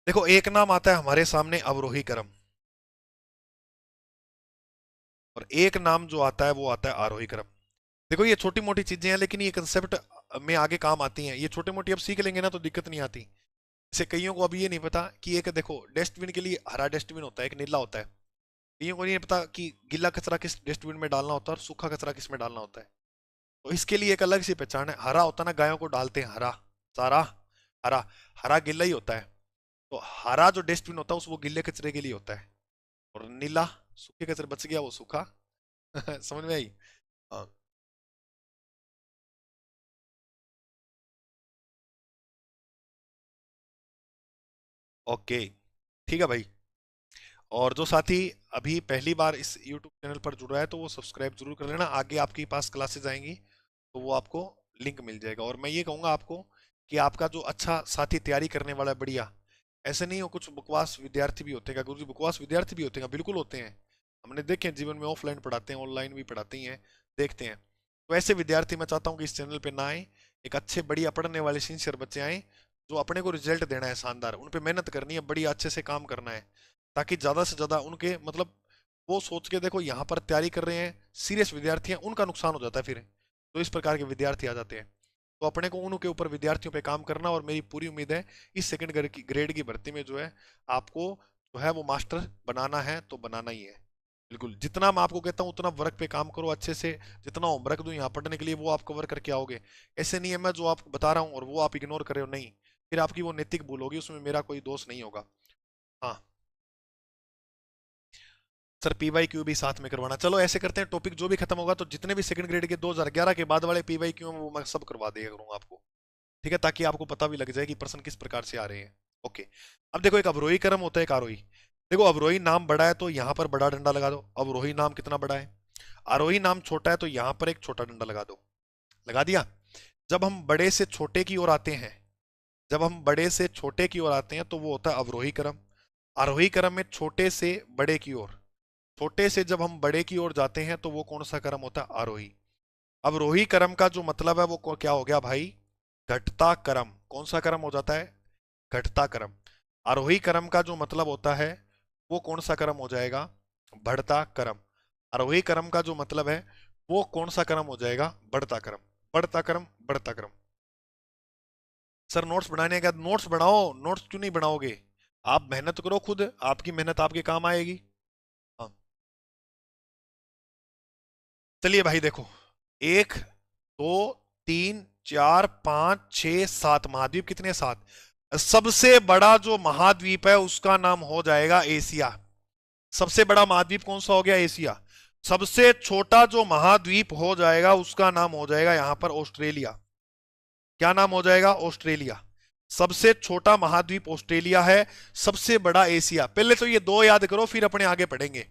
देखो एक नाम आता है हमारे सामने अवरोही क्रम, और एक नाम जो आता है वो आता है आरोही क्रम। देखो ये छोटी मोटी चीजें हैं, लेकिन ये कंसेप्ट में आगे काम आती हैं। ये छोटी मोटी अब सीख लेंगे ना तो दिक्कत नहीं आती। जैसे कईयों को अभी ये नहीं पता कि एक देखो डस्टबिन के लिए हरा डस्टबिन होता है, एक नीला होता है। कईयों को नहीं पता कि गीला कचरा किस डस्टबिन में डालना होता है और सूखा कचरा किस में डालना होता है। तो इसके लिए एक अलग सी पहचान है। हरा होता है ना, गायों को डालते हैं हरा चारा, हरा। हरा गीला ही होता है। तो हरा जो डस्टबिन होता है उस वो गीले कचरे के लिए होता है, और नीला सूखे कचरे बच गया वो सूखा। समझ में आई? हाँ। ओके, ठीक है भाई। और जो साथी अभी पहली बार इस YouTube चैनल पर जुड़ रहा है तो वो सब्सक्राइब जरूर कर लेना। आगे आपके पास क्लासेस आएंगी तो वो आपको लिंक मिल जाएगा। और मैं ये कहूँगा आपको कि आपका जो अच्छा साथी तैयारी करने वाला है बढ़िया, ऐसे नहीं हो कुछ बकवास विद्यार्थी भी होते हैं। गुरु जी बकवास विद्यार्थी भी होते हैं? बिल्कुल होते हैं। हमने देखे हैं जीवन में, ऑफलाइन पढ़ाते हैं ऑनलाइन भी पढ़ाते ही हैं, देखते हैं। तो ऐसे विद्यार्थी मैं चाहता हूँ कि इस चैनल पे ना आए, एक अच्छे बढ़िया पढ़ने वाले सिंसियर बच्चे आए जो अपने को रिजल्ट देना है शानदार, उन पे मेहनत करनी है, बढ़िया अच्छे से काम करना है, ताकि ज्यादा से ज्यादा उनके मतलब वो सोच के देखो यहाँ पर तैयारी कर रहे हैं सीरियस विद्यार्थी हैं, उनका नुकसान हो जाता है फिर। तो इस प्रकार के विद्यार्थी आ जाते हैं। तो अपने को उनके ऊपर विद्यार्थियों पे काम करना, और मेरी पूरी उम्मीद है इस सेकंड ग्रेड की भर्ती में जो है आपको जो है वो मास्टर बनाना है तो बनाना ही है। बिल्कुल जितना मैं आपको कहता हूँ उतना वर्क पे काम करो अच्छे से। जितना होमवर्क दूं यहाँ पढ़ने के लिए वो आप कवर करके आओगे। ऐसे नहीं है मैं जो आपको बता रहा हूँ और वो आप इग्नोर करे हो, नहीं। फिर आपकी वो नैतिक भूल होगी, उसमें मेरा कोई दोष नहीं होगा। हाँ सर, पीवाई क्यू भी साथ में करवाना। चलो ऐसे करते हैं, टॉपिक जो भी खत्म होगा तो जितने भी सेकंड ग्रेड के 2011 के बाद वाले पीवाई क्यू हैं वो मैं सब करवा दिया करूंगा आपको। ठीक है, ताकि आपको पता भी लग जाए कि प्रश्न किस प्रकार से आ रहे हैं। ओके। अब देखो एक अवरोही क्रम होता है, एक आरोही। देखो अवरोही नाम बड़ा है तो यहाँ पर बड़ा डंडा लगा दो। अवरोही नाम कितना बड़ा है? आरोही नाम छोटा है तो यहाँ पर एक छोटा डंडा लगा दो। लगा दिया। जब हम बड़े से छोटे की ओर आते हैं, जब हम बड़े से छोटे की ओर आते हैं तो वो होता है अवरोही क्रम। आरोही क्रम में छोटे से बड़े की ओर, छोटे से जब हम बड़े की ओर जाते हैं तो वो कौन सा क्रम होता है? आरोही। अवरोही क्रम का जो मतलब है वो क्या हो गया भाई? घटता क्रम। कौन सा क्रम हो जाता है? घटता क्रम। आरोही क्रम का जो मतलब होता है वो कौन सा क्रम हो जाएगा? बढ़ता क्रम। आरोही क्रम का जो मतलब है वो कौन सा क्रम हो जाएगा? बढ़ता क्रम। बढ़ता क्रम, बढ़ता क्रम। सर नोट्स बनाने का, नोट्स बनाओ। नोट्स क्यों नहीं बनाओगे? आप मेहनत करो खुद, आपकी मेहनत आपके काम आएगी। हाँ चलिए भाई देखो, एक, दो, तीन, चार, पांच, छह, सात महाद्वीप। कितने? सात। सबसे बड़ा जो महाद्वीप है उसका नाम हो जाएगा एशिया। सबसे बड़ा महाद्वीप कौन सा हो गया? एशिया। सबसे छोटा जो महाद्वीप हो जाएगा उसका नाम हो जाएगा यहां पर ऑस्ट्रेलिया। क्या नाम हो जाएगा? ऑस्ट्रेलिया। सबसे छोटा महाद्वीप ऑस्ट्रेलिया है, सबसे बड़ा एशिया। पहले तो ये दो याद करो फिर अपने आगे पढ़ेंगे।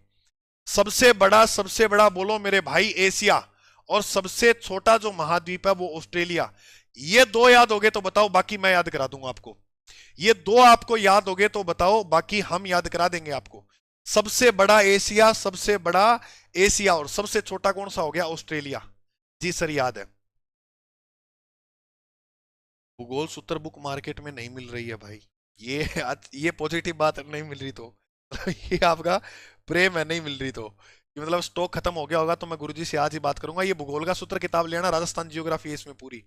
सबसे बड़ा बोलो मेरे भाई एशिया, और सबसे छोटा जो महाद्वीप है वो ऑस्ट्रेलिया। ये दो याद हो गए तो बताओ, बाकी मैं याद करा दूंगा आपको। ये दो आपको याद हो गए तो बताओ, बाकी हम याद करा देंगे आपको। सबसे बड़ा एशिया, सबसे बड़ा एशिया, और सबसे छोटा कौन सा हो गया? ऑस्ट्रेलिया। जी सर याद है। भूगोल सूत्र बुक मार्केट में नहीं मिल रही है भाई। ये ये पॉजिटिव बात नहीं मिल रही तो ये आपका प्रेम है, नहीं मिल रही तो कि मतलब स्टॉक खत्म हो गया होगा तो मैं गुरुजी से आज ही बात करूंगा। ये भूगोल का सूत्र किताब लेना, राजस्थान जियोग्राफी है इसमें पूरी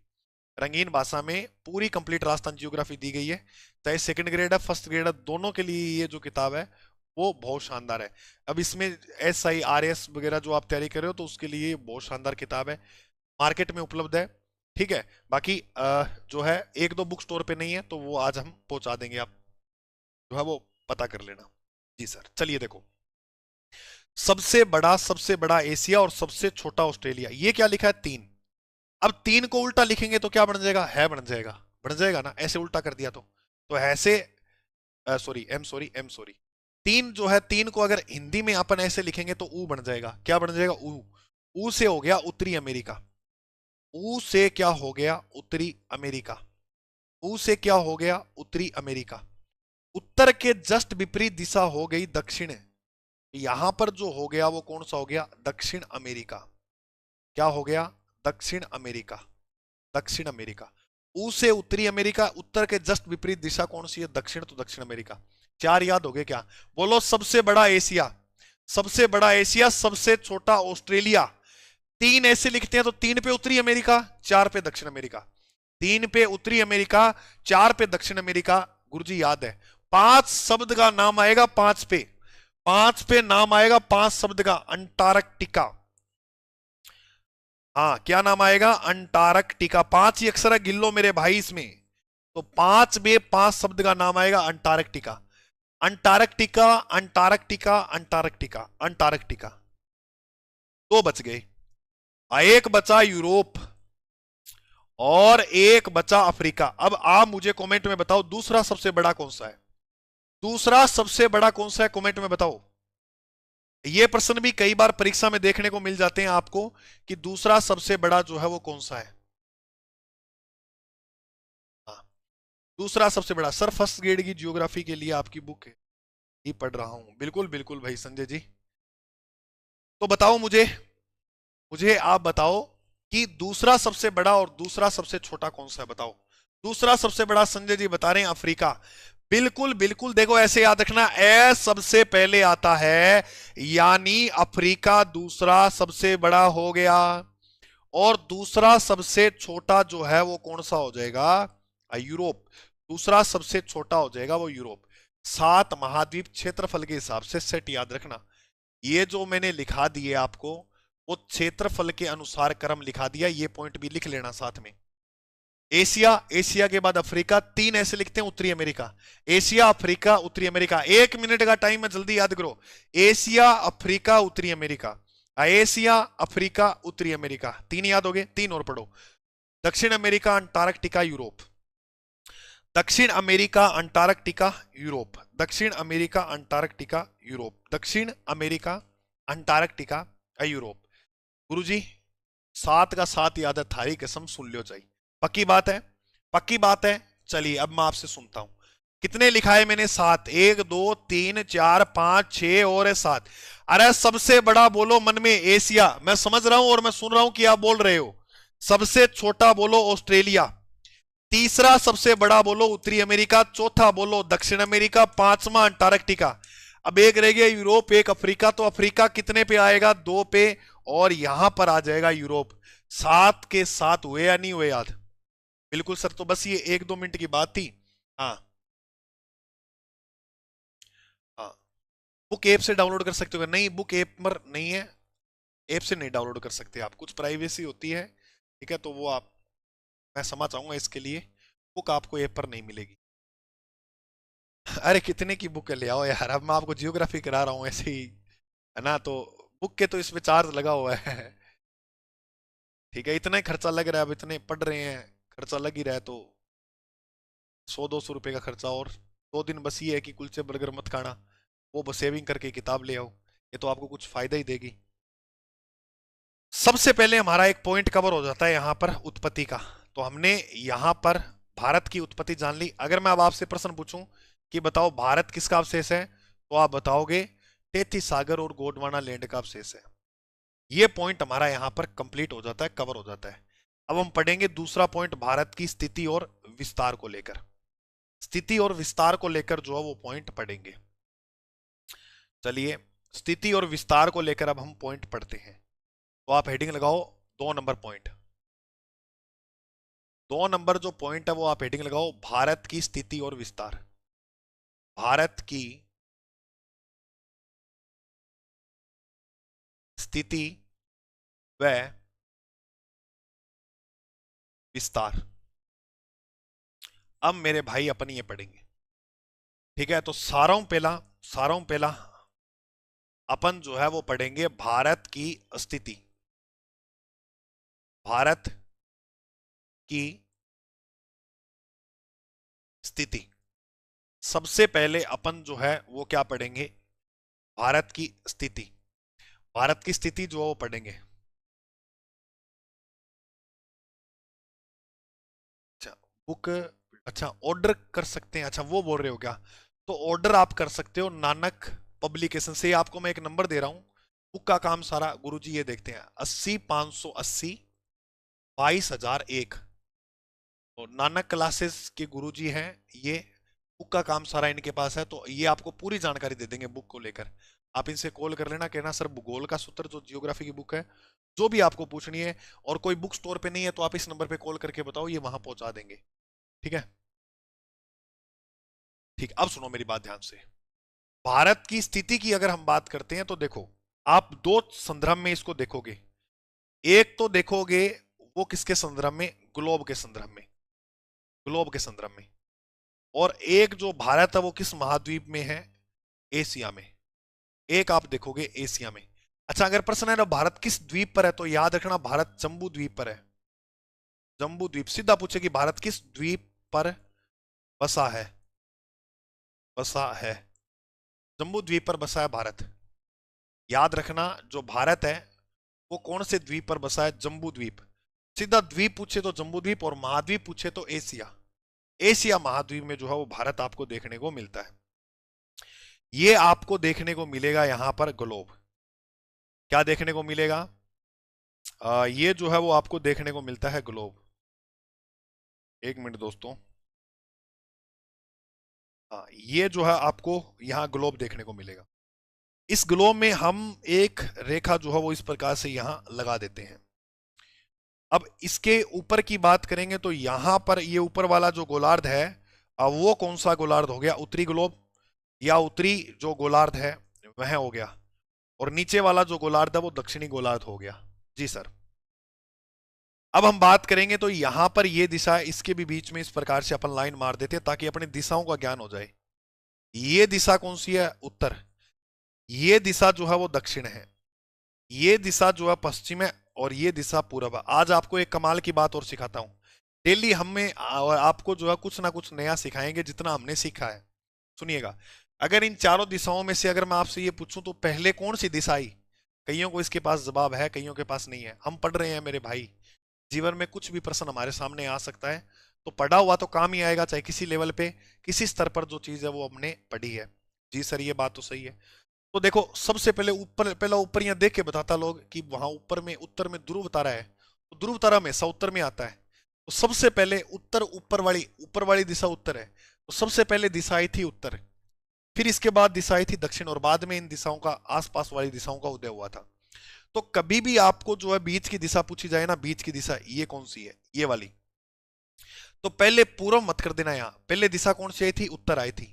रंगीन भाषा में पूरी कंप्लीट राजस्थान जियोग्राफी दी गई है। चाहे सेकंड ग्रेड है फर्स्ट ग्रेड है, दोनों के लिए ये जो किताब है वो बहुत शानदार है। अब इसमें SI RS वगैरह जो आप तैयारी कर रहे हो तो उसके लिए बहुत शानदार किताब है, मार्केट में उपलब्ध है। ठीक है, बाकी जो है एक दो बुक स्टोर पे नहीं है तो वो आज हम पहुंचा देंगे, आप जो है वो पता कर लेना। जी सर। चलिए देखो, सबसे बड़ा एशिया और सबसे छोटा ऑस्ट्रेलिया, ये क्या लिखा है? तीन। अब तीन को उल्टा लिखेंगे तो क्या बन जाएगा? है बन जाएगा। बन जाएगा ना ऐसे उल्टा कर दिया तो ऐसे, सॉरी एम सॉरी। तीन जो है, तीन को अगर हिंदी में अपन ऐसे लिखेंगे तो ऊ बन जाएगा। क्या बन जाएगा? ऊ। ऊ से हो गया उत्तरी अमेरिका। ऊ से क्या हो गया? उत्तरी अमेरिका। ऊ से क्या हो गया? उत्तरी अमेरिका। उत्तर के जस्ट विपरीत दिशा हो गई दक्षिण। यहां पर जो हो गया वो कौन सा हो गया? दक्षिण अमेरिका। क्या हो गया? दक्षिण अमेरिका। दक्षिण अमेरिका। ऊ से उत्तरी अमेरिका, उत्तर के जस्ट विपरीत दिशा कौन सी है? दक्षिण, तो दक्षिण अमेरिका। चार याद हो गए क्या? बोलो, सबसे बड़ा एशिया, सबसे बड़ा एशिया, सबसे छोटा ऑस्ट्रेलिया, 3 ऐसे लिखते हैं तो 3 पे उत्तरी अमेरिका, 4 पे दक्षिण अमेरिका। 3 पे उत्तरी अमेरिका, 4 पे दक्षिण अमेरिका। गुरुजी याद है, 5 शब्द का नाम आएगा, 5 पे नाम आएगा, 5 शब्द का। अंटार्कटिका, हाँ क्या नाम आएगा? अंटार्कटिका। 5 ही अक्षर है, गिल्लो मेरे भाई इसमें। तो 5 में 5 शब्द का नाम आएगा, Antarctica. Antarctica, Antarctica, Antarctica, Antarctica. 2 बच गए। एक बचा यूरोप और एक बचा अफ्रीका। अब आप मुझे कमेंट में बताओ दूसरा सबसे बड़ा कौन सा है? दूसरा सबसे बड़ा कौन सा है, कमेंट में बताओ। ये प्रश्न भी कई बार परीक्षा में देखने को मिल जाते हैं आपको कि दूसरा सबसे बड़ा जो है वो कौन सा है। हाँ, दूसरा सबसे बड़ा। सर फर्स्ट ग्रेड की जियोग्राफी के लिए आपकी बुक है, ही पढ़ रहा हूं। बिल्कुल बिल्कुल भाई संजय जी। तो बताओ मुझे, आप बताओ कि दूसरा सबसे बड़ा और दूसरा सबसे छोटा कौन सा है, बताओ। दूसरा सबसे बड़ा संजय जी बता रहे हैं अफ्रीका। बिल्कुल बिल्कुल, देखो ऐसे याद रखना, ए सबसे पहले आता है, यानी अफ्रीका दूसरा सबसे बड़ा हो गया। और दूसरा सबसे छोटा जो है वो कौन सा हो जाएगा? यूरोप। दूसरा सबसे छोटा हो जाएगा वो यूरोप। 7 महाद्वीप क्षेत्रफल के हिसाब से सेट याद रखना। ये जो मैंने लिखा दिए आपको, वो क्षेत्रफल के अनुसार क्रम लिखा दिया, ये पॉइंट भी लिख लेना साथ में। एशिया, एशिया के बाद अफ्रीका, 3 ऐसे लिखते हैं उत्तरी अमेरिका। एशिया, अफ्रीका, उत्तरी अमेरिका। 1 मिनट का टाइम है, जल्दी याद करो। एशिया, अफ्रीका, उत्तरी अमेरिका। एशिया, अफ्रीका, उत्तरी अमेरिका। 3 याद हो गए, 3 और पढ़ो। दक्षिण अमेरिका, अंटार्कटिका, यूरोप। दक्षिण अमेरिका, अंटार्कटिका, यूरोप। दक्षिण अमेरिका, अंटार्कटिका, यूरोप। दक्षिण अमेरिका, अंटार्कटिका, यूरोप। गुरुजी 7 का 7 याद है, थारी कसम सुन लियो चाहिए। पक्की बात है? पक्की बात है। चलिए अब मैं आपसे सुनता हूं, कितने लिखा है मैंने? 7। 1 2 3 4 5 6 और है 7। अरे सबसे बड़ा बोलो मन में एशिया, मैं समझ रहा हूं और मैं सुन रहा हूं कि आप बोल रहे हो। सबसे छोटा बोलो ऑस्ट्रेलिया। तीसरा सबसे बड़ा बोलो उत्तरी अमेरिका। चौथा बोलो दक्षिण अमेरिका। 5वां अंटार्कटिका। अब एक रह गया यूरोप, एक अफ्रीका। तो अफ्रीका कितने पे आएगा? 2 पे। और यहां पर आ जाएगा यूरोप। 7 के 7 हुए या नहीं हुए याद? बिल्कुल सर। तो बस ये 1-2 मिनट की बात थी। हाँ हाँ, बुक ऐप से डाउनलोड कर सकते हो? नहीं, बुक ऐप पर नहीं है, ऐप से नहीं डाउनलोड कर सकते आप, कुछ प्राइवेसी होती है। ठीक है, तो वो आप, मैं क्षमा चाहूंगा इसके लिए। बुक आपको ऐप पर नहीं मिलेगी। अरे कितने की बुक ले आओ यार, अब मैं आपको जियोग्राफी करा रहा हूँ ऐसे ही, है ना? तो बुक के तो इसमें चार्ज लगा हुआ है। ठीक है, इतना ही खर्चा लग रहा है, अब इतने पढ़ रहे हैं, खर्चा लग ही रहा है, तो 100-200 रुपए का खर्चा। और 2 दिन बस ये है कि कुलचे बर्गर मत खाना, वो बस सेविंग करके किताब ले आओ, ये तो आपको कुछ फायदा ही देगी। सबसे पहले हमारा एक पॉइंट कवर हो जाता है यहाँ पर, उत्पत्ति का। तो हमने यहाँ पर भारत की उत्पत्ति जान ली। अगर मैं अब आपसे प्रश्न पूछूं कि बताओ भारत किसका अवशेष है, तो आप बताओगे तेथी सागर और गोंडवाना लैंड का अवशेष है। ये पॉइंट हमारा यहाँ पर कंप्लीट हो जाता है, कवर हो जाता है। अब हम पढ़ेंगे दूसरा पॉइंट, भारत की स्थिति और विस्तार को लेकर। स्थिति और विस्तार को लेकर जो है वो पॉइंट पढ़ेंगे। चलिए, स्थिति और विस्तार को लेकर अब हम पॉइंट पढ़ते हैं। तो आप हेडिंग लगाओ 2 नंबर पॉइंट। 2 नंबर जो पॉइंट है वो आप हेडिंग लगाओ, भारत की स्थिति और विस्तार। भारत की स्थिति व विस्तार। अब मेरे भाई अपन ये पढ़ेंगे। ठीक है, तो सारों पहला अपन जो है वो पढ़ेंगे भारत की स्थिति। भारत की स्थिति। सबसे पहले अपन जो है वो क्या पढ़ेंगे? भारत की स्थिति। भारत की स्थिति जो है वो पढ़ेंगे। अच्छा, बुक, अच्छा ऑर्डर कर सकते हैं, अच्छा वो बोल रहे हो क्या? तो ऑर्डर आप कर सकते हो नानक पब्लिकेशन से। आपको मैं एक नंबर दे रहा हूं, बुक का काम सारा गुरुजी ये देखते हैं, 80 580 22,001। तो नानक क्लासेस के गुरुजी हैं ये, बुक का काम सारा इनके पास है, तो ये आपको पूरी जानकारी दे देंगे बुक को लेकर। आप इनसे कॉल कर लेना, कहना सर भूगोल का सूत्र जो जियोग्राफी की बुक है, जो भी आपको पूछनी है, और कोई बुक स्टोर पे नहीं है तो आप इस नंबर पे कॉल करके बताओ, ये वहां पहुंचा देंगे। ठीक है, ठीक। अब सुनो मेरी बात ध्यान से। भारत की स्थिति की अगर हम बात करते हैं तो देखो, आप दो संदर्भ में इसको देखोगे। एक तो देखोगे वो किसके संदर्भ में, ग्लोब के संदर्भ में, ग्लोब के संदर्भ में। और एक जो भारत है वो किस महाद्वीप में है, एशिया में। एक आप देखोगे एशिया में। अच्छा, अगर प्रश्न है ना भारत किस द्वीप पर है, तो याद रखना भारत जम्बू द्वीप पर है। जम्बू द्वीप, सीधा पूछे कि भारत किस द्वीप पर बसा है, बसा है। जम्बू द्वीप पर बसा है भारत। याद रखना जो भारत है वो कौन से द्वीप पर बसा है, जम्बू द्वीप। सीधा द्वीप पूछे तो जम्बू द्वीप, और महाद्वीप पूछे तो एशिया। एशिया महाद्वीप में जो है वो भारत आपको देखने को मिलता है। ये आपको देखने को मिलेगा यहां पर ग्लोब। क्या देखने को मिलेगा, ये जो है वो आपको देखने को मिलता है ग्लोब। एक मिनट दोस्तों, हाँ ये जो है आपको यहाँ ग्लोब देखने को मिलेगा। इस ग्लोब में हम एक रेखा जो है वो इस प्रकार से यहां लगा देते हैं। अब इसके ऊपर की बात करेंगे तो यहां पर ये ऊपर वाला जो गोलार्ध है, अब वो कौन सा गोलार्ध हो गया, उत्तरी ग्लोब, या उत्तरी जो गोलार्ध है वह हो गया। और नीचे वाला जो गोलार्ध है वो दक्षिणी गोलार्ध हो गया। जी सर। अब हम बात करेंगे तो यहां पर ये दिशा, इसके भी बीच में इस प्रकार से अपन लाइन मार देते हैं ताकि अपनी दिशाओं का ज्ञान हो जाए। ये दिशा कौन सी है, उत्तर। ये दिशा जो है वो दक्षिण है। ये दिशा जो है पश्चिम है, और ये दिशा पूरब है। आज आपको एक कमाल की बात और सिखाता हूं। डेली हमें और आपको जो है कुछ ना कुछ नया सिखाएंगे जितना हमने सीखा है। सुनिएगा, अगर इन चारों दिशाओं में से अगर मैं आपसे ये पूछूं तो पहले कौन सी दिशा आई, कईयों को इसके पास जवाब है, कईयों के पास नहीं है। हम पढ़ रहे हैं मेरे भाई, जीवन में कुछ भी प्रश्न हमारे सामने आ सकता है, तो पढ़ा हुआ तो काम ही आएगा, चाहे किसी लेवल पे, किसी स्तर पर जो चीज है वो हमने पढ़ी है। जी सर, ये बात तो सही है। तो देखो सबसे पहले ऊपर, पहला ऊपर यहाँ देख के बताता लोग कि वहां ऊपर में, उत्तर में ध्रुव तारा है, तो ध्रुव तारा हमेशा उत्तर में आता है। तो सबसे पहले उत्तर, ऊपर वाली दिशा उत्तर है, तो सबसे पहले दिशा आई थी उत्तर। फिर इसके बाद दिशा आई थी दक्षिण, और बाद में इन दिशाओं का, आसपास वाली दिशाओं का उदय हुआ था। तो कभी भी आपको जो है बीच की दिशा पूछी जाए ना, बीच की दिशा ये कौन सी है, ये वाली, तो पहले पूर्व मत कर देना। यहां पहले दिशा कौन सी आई थी, उत्तर आई थी,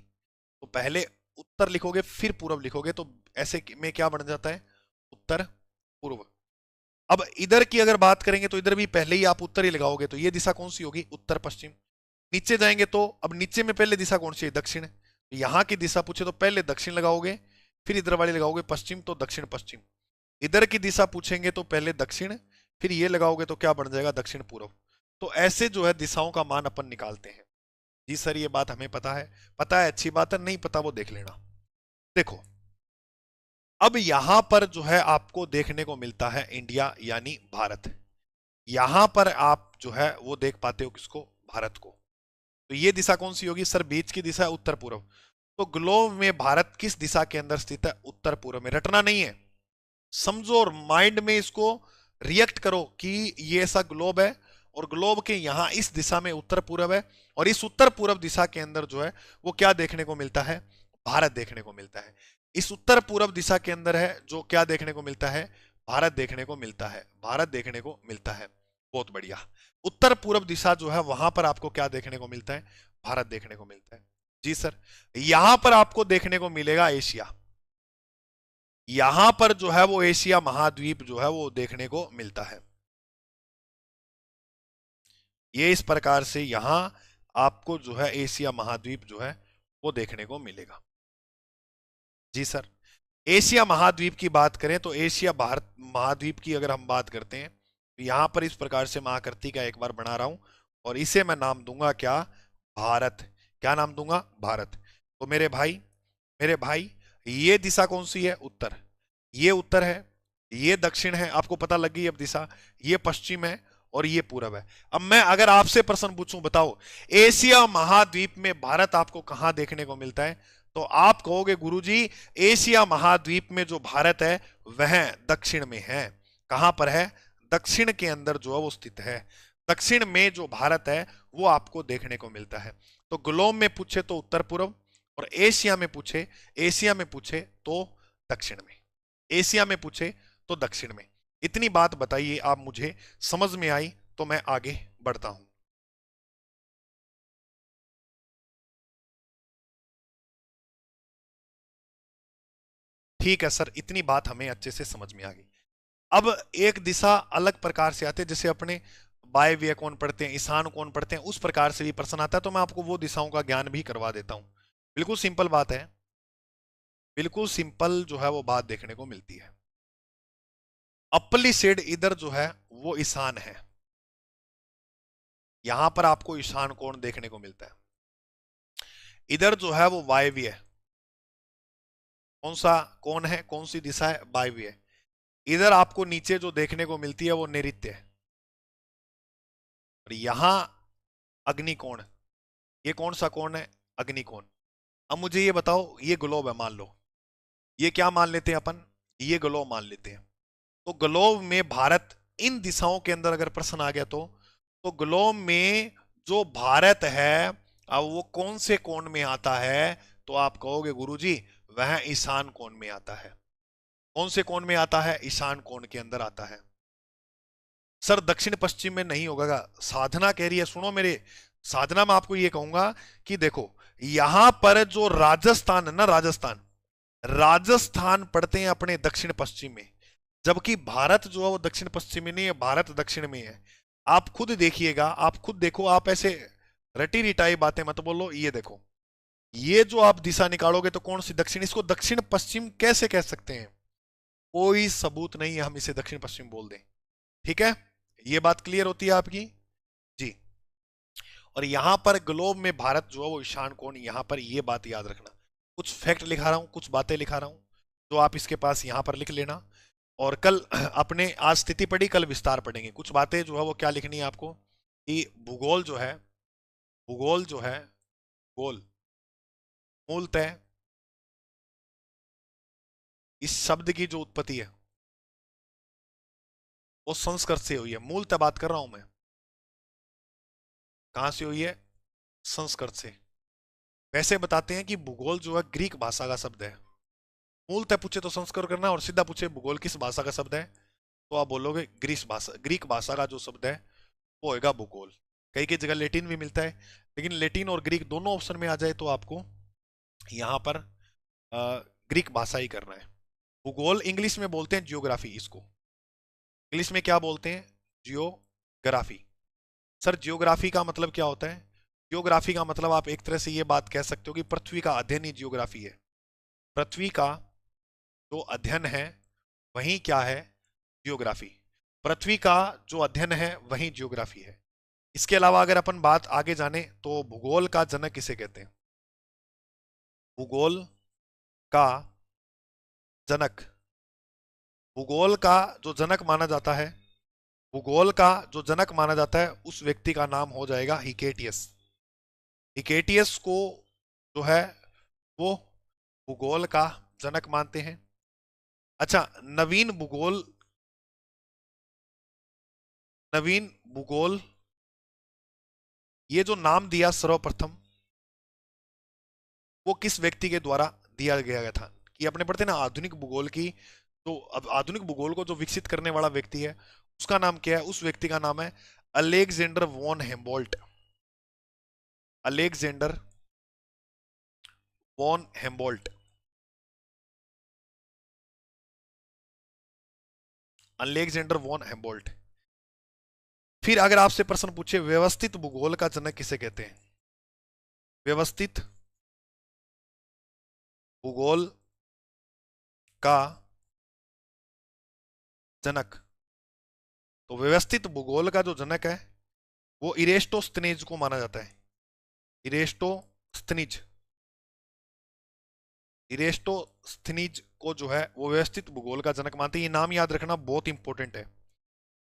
तो पहले उत्तर लिखोगे फिर पूर्व लिखोगे, तो ऐसे में क्या बन जाता है, उत्तर पूर्व। अब इधर की अगर बात करेंगे तो इधर भी पहले ही आप उत्तर ही लगाओगे, तो ये दिशा कौन सी होगी, उत्तर पश्चिम। नीचे जाएंगे तो अब नीचे में पहले दिशा कौन सी है, दक्षिण। यहां की दिशा पूछे तो पहले दक्षिण लगाओगे, फिर इधर वाली लगाओगे पश्चिम, तो दक्षिण पश्चिम। इधर की दिशा पूछेंगे तो पहले दक्षिण, फिर ये लगाओगे तो क्या बन जाएगा, दक्षिण पूर्व। तो ऐसे जो है दिशाओं का मान अपन निकालते हैं। जी सर, ये बात हमें पता है, पता है अच्छी बात है, नहीं पता वो देख लेना। देखो अब यहां पर जो है आपको देखने को मिलता है इंडिया यानी भारत। यहां पर आप जो है वो देख पाते हो किसको, भारत को। तो ये दिशा कौन सी होगी सर, बीच की दिशा उत्तर पूर्व। तो ग्लोब में भारत किस दिशा के अंदर स्थित है, उत्तर पूर्व में। रटना नहीं है, समझो और माइंड में इसको रिएक्ट करो कि ये ऐसा ग्लोब है, और ग्लोब के यहां इस दिशा में उत्तर पूर्व है, और इस उत्तर पूर्व दिशा के अंदर जो है वो क्या देखने को मिलता है, भारत देखने को मिलता है। इस उत्तर पूर्व दिशा के अंदर है जो क्या देखने को मिलता है, भारत देखने को मिलता है, भारत देखने को मिलता है। बहुत बढ़िया। उत्तर पूर्व दिशा जो है वहां पर आपको क्या देखने को मिलता है, भारत देखने को मिलता है। जी सर, यहां पर आपको देखने को मिलेगा एशिया। यहां पर जो है वो एशिया महाद्वीप जो है वो देखने को मिलता है। ये इस प्रकार से यहां आपको जो है एशिया महाद्वीप जो है वो देखने को मिलेगा। जी सर, एशिया महाद्वीप की बात करें तो एशिया भारत महाद्वीप की अगर हम बात करते हैं तो यहां पर इस प्रकार से मैं आकृति का एक बार बना रहा हूं, और इसे मैं नाम दूंगा क्या, भारत। क्या नाम दूंगा, भारत। तो मेरे भाई ये दिशा कौन सी है, उत्तर। ये उत्तर है, ये दक्षिण है, आपको पता लग गई अब दिशा। ये पश्चिम है, और ये पूरब है। अब मैं अगर आपसे प्रश्न पूछूं, बताओ एशिया महाद्वीप में भारत आपको कहां देखने को मिलता है, तो आप कहोगे गुरुजी एशिया महाद्वीप में जो भारत है वह दक्षिण में है। कहां पर है, दक्षिण के अंदर जो है वो स्थित है। दक्षिण में जो भारत है वो आपको देखने को मिलता है। तो ग्लोब में पूछे तो उत्तर पूर्व, और एशिया में पूछे तो दक्षिण में। एशिया में पूछे तो दक्षिण में। इतनी बात बताइए आप मुझे, समझ में आई तो मैं आगे बढ़ता हूं। ठीक है सर, इतनी बात हमें अच्छे से समझ में आ गई। अब एक दिशा अलग प्रकार से आते हैं, जैसे अपने वायव्य कौन पढ़ते हैं, ईशान कौन पढ़ते हैं, उस प्रकार से भी प्रश्न आता है, तो मैं आपको वो दिशाओं का ज्ञान भी करवा देता हूं। बिल्कुल सिंपल बात है, बिल्कुल सिंपल जो है वो बात देखने को मिलती है। अपली सेड इधर जो है वो ईशान है, यहां पर आपको ईशान कोण देखने को मिलता है। इधर जो है वो वायव्य है, कौन सा कोण है, कौन सी दिशा है, वायव्य है। इधर आपको नीचे जो देखने को मिलती है वो नैऋत्य है, और यहां अग्निकोण। ये कौन सा कोण है, अग्निकोण। अब मुझे ये बताओ, ये ग्लोब है मान लो, ये क्या मान लेते हैं अपन, ये ग्लोब मान लेते हैं। तो ग्लोब में भारत इन दिशाओं के अंदर अगर प्रश्न आ गया तो ग्लोब में जो भारत है अब वो कौन से कोण में आता है, तो आप कहोगे गुरुजी वह ईशान कोण में आता है। कौन से कोण में आता है, ईशान कोण के अंदर आता है। सर दक्षिण पश्चिम में नहीं होगा, साधना कह रही है, सुनो मेरे। साधना में आपको ये कहूंगा कि देखो, यहां पर जो राजस्थान है ना, राजस्थान, राजस्थान पड़ते हैं अपने दक्षिण पश्चिम में, जबकि भारत जो है वो दक्षिण पश्चिम में नहीं है, भारत दक्षिण में है। आप खुद देखिएगा, आप खुद देखो, आप ऐसे रटी रिटाई बातें मत बोलो। ये देखो, ये जो आप दिशा निकालोगे तो कौन सी दक्षिण, इसको दक्षिण पश्चिम कैसे कह सकते हैं, कोई सबूत नहीं है हम इसे दक्षिण पश्चिम बोल दें। ठीक है, ये बात क्लियर होती है आपकी जी। और यहां पर ग्लोब में भारत जो है वो ईशान कोण, यहां पर ये बात याद रखना। कुछ फैक्ट लिखा रहा हूं, कुछ बातें लिखा रहा हूं, जो आप इसके पास यहां पर लिख लेना। और कल अपने आज स्थिति पढ़ी, कल विस्तार पढ़ेंगे। कुछ बातें जो है वो क्या लिखनी है आपको, कि भूगोल जो है, भूगोल जो है, भूगोल मूलतः इस शब्द की जो उत्पत्ति है वो संस्कृत से हुई है। मूलतः बात कर रहा हूं मैं, कहां से हुई है, संस्कृत से। वैसे बताते हैं कि भूगोल जो है ग्रीक भाषा का शब्द है। मूलतः पूछे तो संस्कृत करना, और सीधा पूछे भूगोल किस भाषा का शब्द है, तो आप बोलोगे ग्रीस भाषा, ग्रीक भाषा का जो शब्द है वो होगा भूगोल। कई कई जगह लेटिन भी मिलता है, लेकिन लेटिन और ग्रीक दोनों ऑप्शन में आ जाए तो आपको यहाँ पर ग्रीक भाषा ही करना है। भूगोल इंग्लिश में बोलते हैं जियोग्राफी, इसको इंग्लिश में क्या बोलते हैं, जियोग्राफी। सर जियोग्राफी का मतलब क्या होता है, जियोग्राफी का मतलब आप एक तरह से ये बात कह सकते हो कि पृथ्वी का अध्ययन ही जियोग्राफी है। पृथ्वी का जो अध्ययन है वही क्या है, जियोग्राफी। पृथ्वी का जो अध्ययन है वही जियोग्राफी है। इसके अलावा अगर अपन बात आगे जाने तो भूगोल का जनक किसे कहते हैं, भूगोल का जनक, भूगोल का जो जनक माना जाता है, भूगोल का जो जनक माना जाता है उस व्यक्ति का नाम हो जाएगा हिकेटियस। हिकेटियस को जो है वो भूगोल का जनक मानते हैं। अच्छा, नवीन भूगोल, नवीन भूगोल ये जो नाम दिया सर्वप्रथम वो किस व्यक्ति के द्वारा दिया गया था, कि अपने पढ़ते ना आधुनिक भूगोल की, तो अब आधुनिक भूगोल को जो विकसित करने वाला व्यक्ति है उसका नाम क्या है, उस व्यक्ति का नाम है Alexander von Humboldt. Alexander von Humboldt, Alexander von Humboldt. फिर अगर आपसे प्रश्न पूछे व्यवस्थित भूगोल का जनक किसे कहते हैं, व्यवस्थित भूगोल का जनक, तो व्यवस्थित भूगोल का जो जनक है वो इरेस्टोस्थनीज को माना जाता है। इरेस्टोस्थनीज, इरेस्टोस्थनीज को जो है वो व्यवस्थित भूगोल का जनक मानते हैं। ये नाम याद रखना बहुत इंपॉर्टेंट है।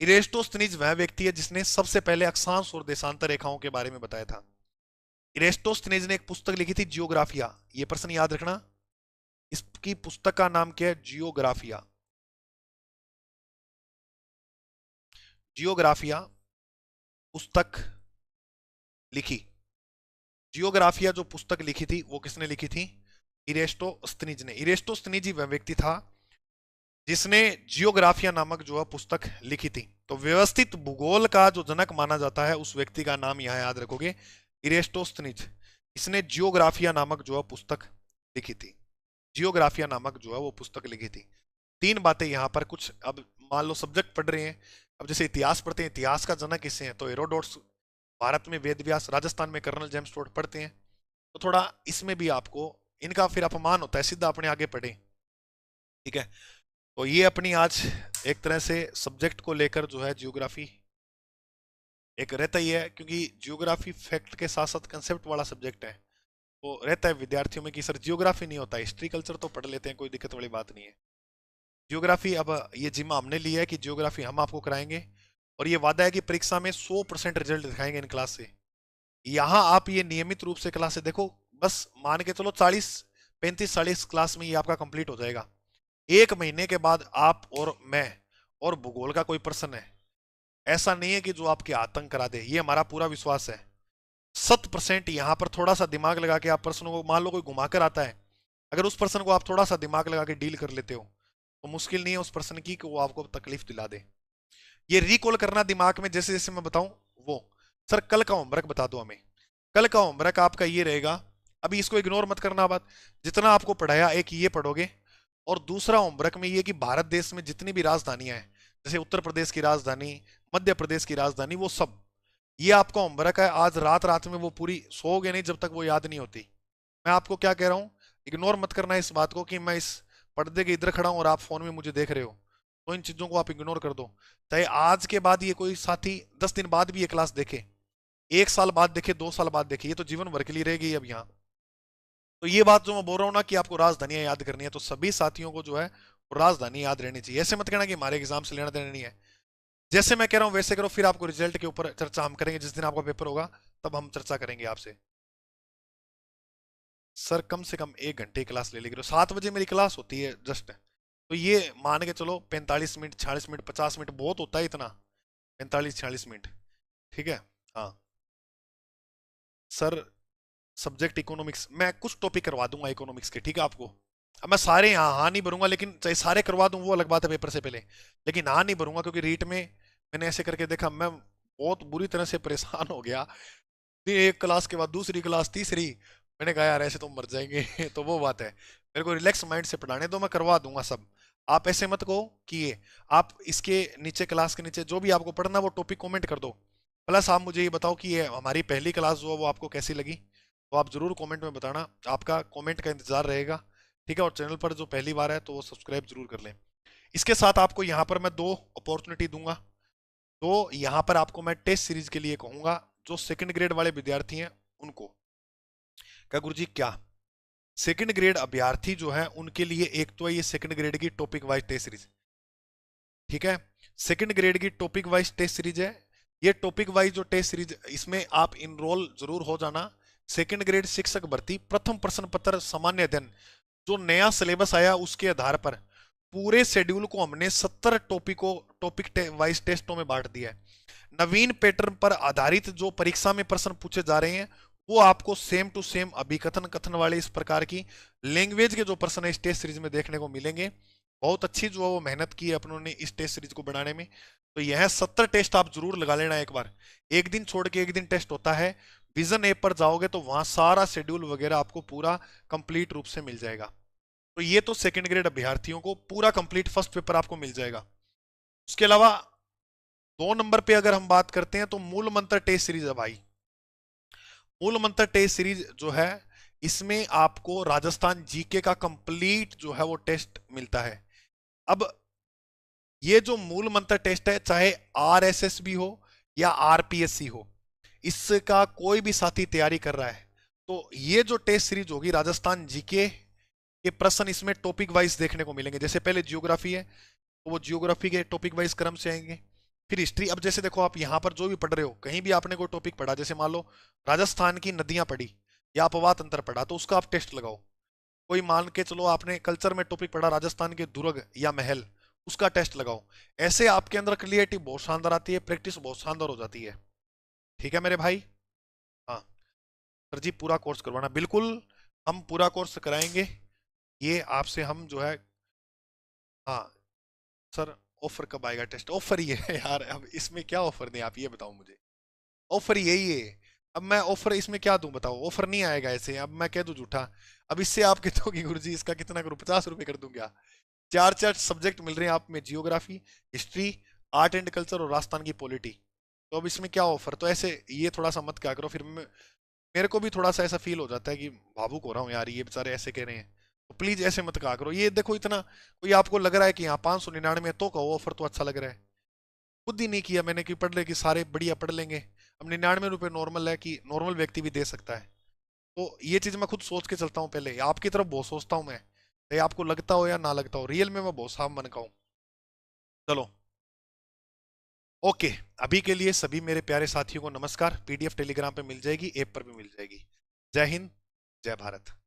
इरेस्टोस्थनीज वह व्यक्ति है जिसने सबसे पहले अक्षांश और देशांतर रेखाओं के बारे में बताया था। इरेस्टोस्थनीज ने एक पुस्तक लिखी थी जियोग्राफिया, ये प्रश्न याद रखना। इसकी पुस्तक का नाम क्या है, जियोग्राफिया। जियोग्राफिया पुस्तक लिखी, जियोग्राफिया जो पुस्तक लिखी थी वो किसने लिखी थी, इरेस्टोस्थनीज ने। इरेस्टोस्थनीज वह व्यक्ति था जिसने जियोग्राफिया नामक जो है पुस्तक लिखी थी। तो व्यवस्थित भूगोल का जो जनक माना जाता है उस व्यक्ति का नाम यहां याद रखोगे, इरेस्टोस्थनीज। इसने जियोग्राफिया नामक जो है पुस्तक लिखी थी। जियोग्राफिया नामक जो है वो पुस्तक लिखी थी। तीन बातें यहाँ पर कुछ, अब मान लो सब्जेक्ट पढ़ रहे हैं, अब जैसे इतिहास पढ़ते हैं, इतिहास का जनक किससे है, तो हेरोडोटस। भारत में वेद व्यास, राजस्थान में कर्नल जेम्स टोड पढ़ते हैं। तो थोड़ा इसमें भी आपको इनका फिर अपमान होता है, सीधा अपने आगे पढ़े। ठीक है, तो ये अपनी आज एक तरह से सब्जेक्ट को लेकर जो है जियोग्राफी एक रहता ही है, क्योंकि जियोग्राफी फैक्ट के साथ साथ कंसेप्ट वाला सब्जेक्ट है। तो रहता है विद्यार्थियों में कि सर जियोग्राफी नहीं होता, हिस्ट्री कल्चर तो पढ़ लेते हैं, कोई दिक्कत वाली बात नहीं है। जियोग्राफी अब ये जिम्मा हमने लिया है कि जियोग्राफी हम आपको कराएंगे, और ये वादा है कि परीक्षा में 100% रिजल्ट दिखाएंगे इन क्लास से। यहाँ आप ये नियमित रूप से क्लास से देखो, बस मान के चलो 40 35 40 क्लास में ये आपका कंप्लीट हो जाएगा। एक महीने के बाद आप और मैं और भूगोल का कोई प्रश्न है, ऐसा नहीं है कि जो आपके आतंक करा दे, ये हमारा पूरा विश्वास है। 100% यहाँ पर थोड़ा सा दिमाग लगा के आप प्रश्नों को, मान लो कोई घुमा कर आता है, अगर उस प्रश्न को आप थोड़ा सा दिमाग लगा के डील कर लेते हो तो मुश्किल नहीं है उस प्रश्न की कि वो आपको तकलीफ दिला दे। ये रिकॉल करना दिमाग में, जैसे जैसे मैं बताऊं वो। सर कल का होमवर्क बता दो हमें। कल का होमवर्क आपका ये रहेगा, अभी इसको इग्नोर मत करना, बात जितना आपको पढ़ाया एक ये पढ़ोगे, और दूसरा होमवर्क में ये कि भारत देश में जितनी भी राजधानियां हैं, जैसे उत्तर प्रदेश की राजधानी, मध्य प्रदेश की राजधानी, वो सब, ये आपका होमवर्क है। आज रात रात में वो पूरी सोओगे नहीं जब तक वो याद नहीं होती। मैं आपको क्या कह रहा हूँ, इग्नोर मत करना इस बात को कि मैं इस पर्दे के इधर खड़ा हूँ और आप फोन में मुझे देख रहे हो, तो इन चीजों को आप इग्नोर कर दो। चाहे आज के बाद ये कोई साथी 10 दिन बाद भी ये क्लास देखे, 1 साल बाद देखे, 2 साल बाद देखे, ये तो जीवन भर के लिए रहेगी अब यहाँ। तो ये बात जो मैं बोल रहा हूँ ना कि आपको राजधानियां याद करनी है, तो सभी साथियों को जो है वो राजधानी याद रहनी चाहिए। ऐसे मत कहना कि हमारे एग्जाम से लेना देना नहीं है। जैसे मैं कह रहा हूँ वैसे करो, फिर आपको रिजल्ट के ऊपर चर्चा हम करेंगे, जिस दिन आपका पेपर होगा तब हम चर्चा करेंगे आपसे। सर कम से कम 1 घंटे क्लास ले लेगी, 7 बजे मेरी क्लास होती है जस्ट। तो ये मान के चलो 45 मिनट, 46 मिनट, 50 मिनट बहुत होता है इतना, 45 46 मिनट। ठीक है। हाँ सर, सब्जेक्ट इकोनॉमिक्स, मैं कुछ टॉपिक करवा दूंगा इकोनॉमिक्स के, ठीक है आपको। अब मैं सारे यहाँ हाँ नहीं भरूंगा, लेकिन चाहे सारे करवा दूं वो अलग बात है पेपर से पहले, लेकिन हाँ नहीं भरूंगा क्योंकि रीट में मैंने ऐसे करके देखा, मैं बहुत बुरी तरह से परेशान हो गया। फिर एक क्लास के बाद दूसरी क्लास, तीसरी, मैंने कहा यार ऐसे तो मर जाएंगे तो वो बात है, मेरे को रिलैक्स माइंड से पढ़ाने दो, मैं करवा दूंगा सब। आप ऐसे मत कहो कि ये, आप इसके नीचे, क्लास के नीचे जो भी आपको पढ़ना वो टॉपिक कमेंट कर दो। प्लस आप मुझे ये बताओ कि ये हमारी पहली क्लास जो है वो आपको कैसी लगी, तो आप जरूर कमेंट में बताना, आपका कमेंट का इंतजार रहेगा। ठीक है, और चैनल पर जो पहली बार है तो वो सब्सक्राइब जरूर कर लें। इसके साथ आपको यहाँ पर मैं 2 अपॉर्चुनिटी दूंगा। तो यहाँ पर आपको मैं टेस्ट सीरीज के लिए कहूंगा, जो सेकंड ग्रेड वाले विद्यार्थी हैं उनको, क्या गुरुजी क्या सेकंड ग्रेड अभ्यर्थी जो है उनके लिए एक तो है ये सेकंड ग्रेड की टॉपिक वाइज टेस्ट सीरीज। ठीक है, सेकंड ग्रेड की टॉपिक वाइज टेस्ट सीरीज है। ये टॉपिक वाइज जो टेस्ट सीरीज, इसमें आप इनरोल जरूर हो जाना। सेकंड ग्रेड शिक्षक भर्ती प्रथम प्रश्न पत्र सामान्य अध्ययन, जो नया सिलेबस आया उसके आधार पर पूरे शेड्यूल को हमने 70 टॉपिक वाइज टेस्टों में बांट दिया है। नवीन पैटर्न पर आधारित जो परीक्षा में प्रश्न पूछे जा रहे हैं वो आपको सेम टू सेम अभिकथन कथन वाले इस प्रकार की लैंग्वेज के जो प्रश्न है इस टेस्ट सीरीज में देखने को मिलेंगे। बहुत अच्छी जो है वो मेहनत की है अपनों ने इस टेस्ट सीरीज को बनाने में। तो यह 70 टेस्ट आप जरूर लगा लेना एक बार, एक दिन छोड़ के एक दिन टेस्ट होता है। विजन ऐप पर जाओगे तो वहां सारा शेड्यूल वगैरह आपको पूरा कंप्लीट रूप से मिल जाएगा। तो ये तो सेकंड ग्रेड अभ्यर्थियों को पूरा कंप्लीट फर्स्ट पेपर आपको मिल जाएगा। उसके अलावा 2 नंबर पे अगर हम बात करते हैं तो मूल मंत्र टेस्ट सीरीज है भाई। मूल मंत्र टेस्ट सीरीज जो है इसमें आपको राजस्थान जीके का कंप्लीट जो है वो टेस्ट मिलता है। अब ये जो मूल मंत्र टेस्ट है, चाहे आरएसएस भी हो या आरपीएससी हो, इसका कोई भी साथी तैयारी कर रहा है तो ये जो टेस्ट सीरीज होगी राजस्थान जीके के प्रश्न इसमें टॉपिक वाइज देखने को मिलेंगे। जैसे पहले जियोग्राफी है तो वो जियोग्राफी के टॉपिक वाइज क्रम से आएंगे। फिर हिस्ट्री, अब जैसे देखो आप यहाँ पर जो भी पढ़ रहे हो, कहीं भी आपने कोई टॉपिक पढ़ा, जैसे मान लो राजस्थान की नदियां पढ़ी या अपवाह तंत्र पढ़ा, तो उसका आप टेस्ट लगाओ। कोई मान के चलो आपने कल्चर में टॉपिक पढ़ा राजस्थान के दुर्ग या महल, उसका टेस्ट लगाओ। ऐसे आपके अंदर क्लियरिटी बहुत शानदार आती है, प्रैक्टिस बहुत शानदार हो जाती है। ठीक है मेरे भाई। हाँ सर जी, पूरा कोर्स करवाना बिल्कुल। हम पूरा कोर्स कराएंगे। ये आपसे हम जो है, हाँ सर, ऑफर कब आएगा? टेस्ट ऑफर ही है यार, अब इसमें क्या ऑफर दें आप ये बताओ मुझे। ऑफर यही है। अब मैं ऑफर इसमें क्या दूं बताओ? ऑफर नहीं आएगा ऐसे, अब मैं कह दूं झूठा। अब इससे आप कहते हो कि गुरुजी इसका कितना करूं, 50 रुपए कर दूं क्या? चार चार सब्जेक्ट मिल रहे हैं आप में, geography, history, art and culture और राजस्थान की पॉलिटी। तो अब इसमें क्या ऑफर? तो ऐसे ये थोड़ा सा मत क्या करो, फिर मेरे को भी थोड़ा सा ऐसा फील हो जाता है कि भावुक हो रहा हूँ यार, ये बेचारे ऐसे कह रहे हैं। तो प्लीज ऐसे मत कहा करो। ये देखो इतना कोई आपको लग रहा है कि हाँ 599 तो कहो, ऑफर तो अच्छा लग रहा है। खुद ही नहीं किया मैंने कि पढ़ ले कि सारे बढ़िया पढ़ लेंगे। अब 99 रुपये नॉर्मल है कि नॉर्मल व्यक्ति भी दे सकता है। तो ये चीज मैं खुद सोच के चलता हूँ, पहले आपकी तरफ बहुत सोचता हूँ मैं। चाहे आपको लगता हो या ना लगता हो, रियल में मैं बहुत साफ मन का हूँ। चलो, ओके। अभी के लिए सभी मेरे प्यारे साथियों को नमस्कार। पीडीएफ टेलीग्राम पे मिल जाएगी, ऐप पर भी मिल जाएगी। जय हिंद, जय भारत।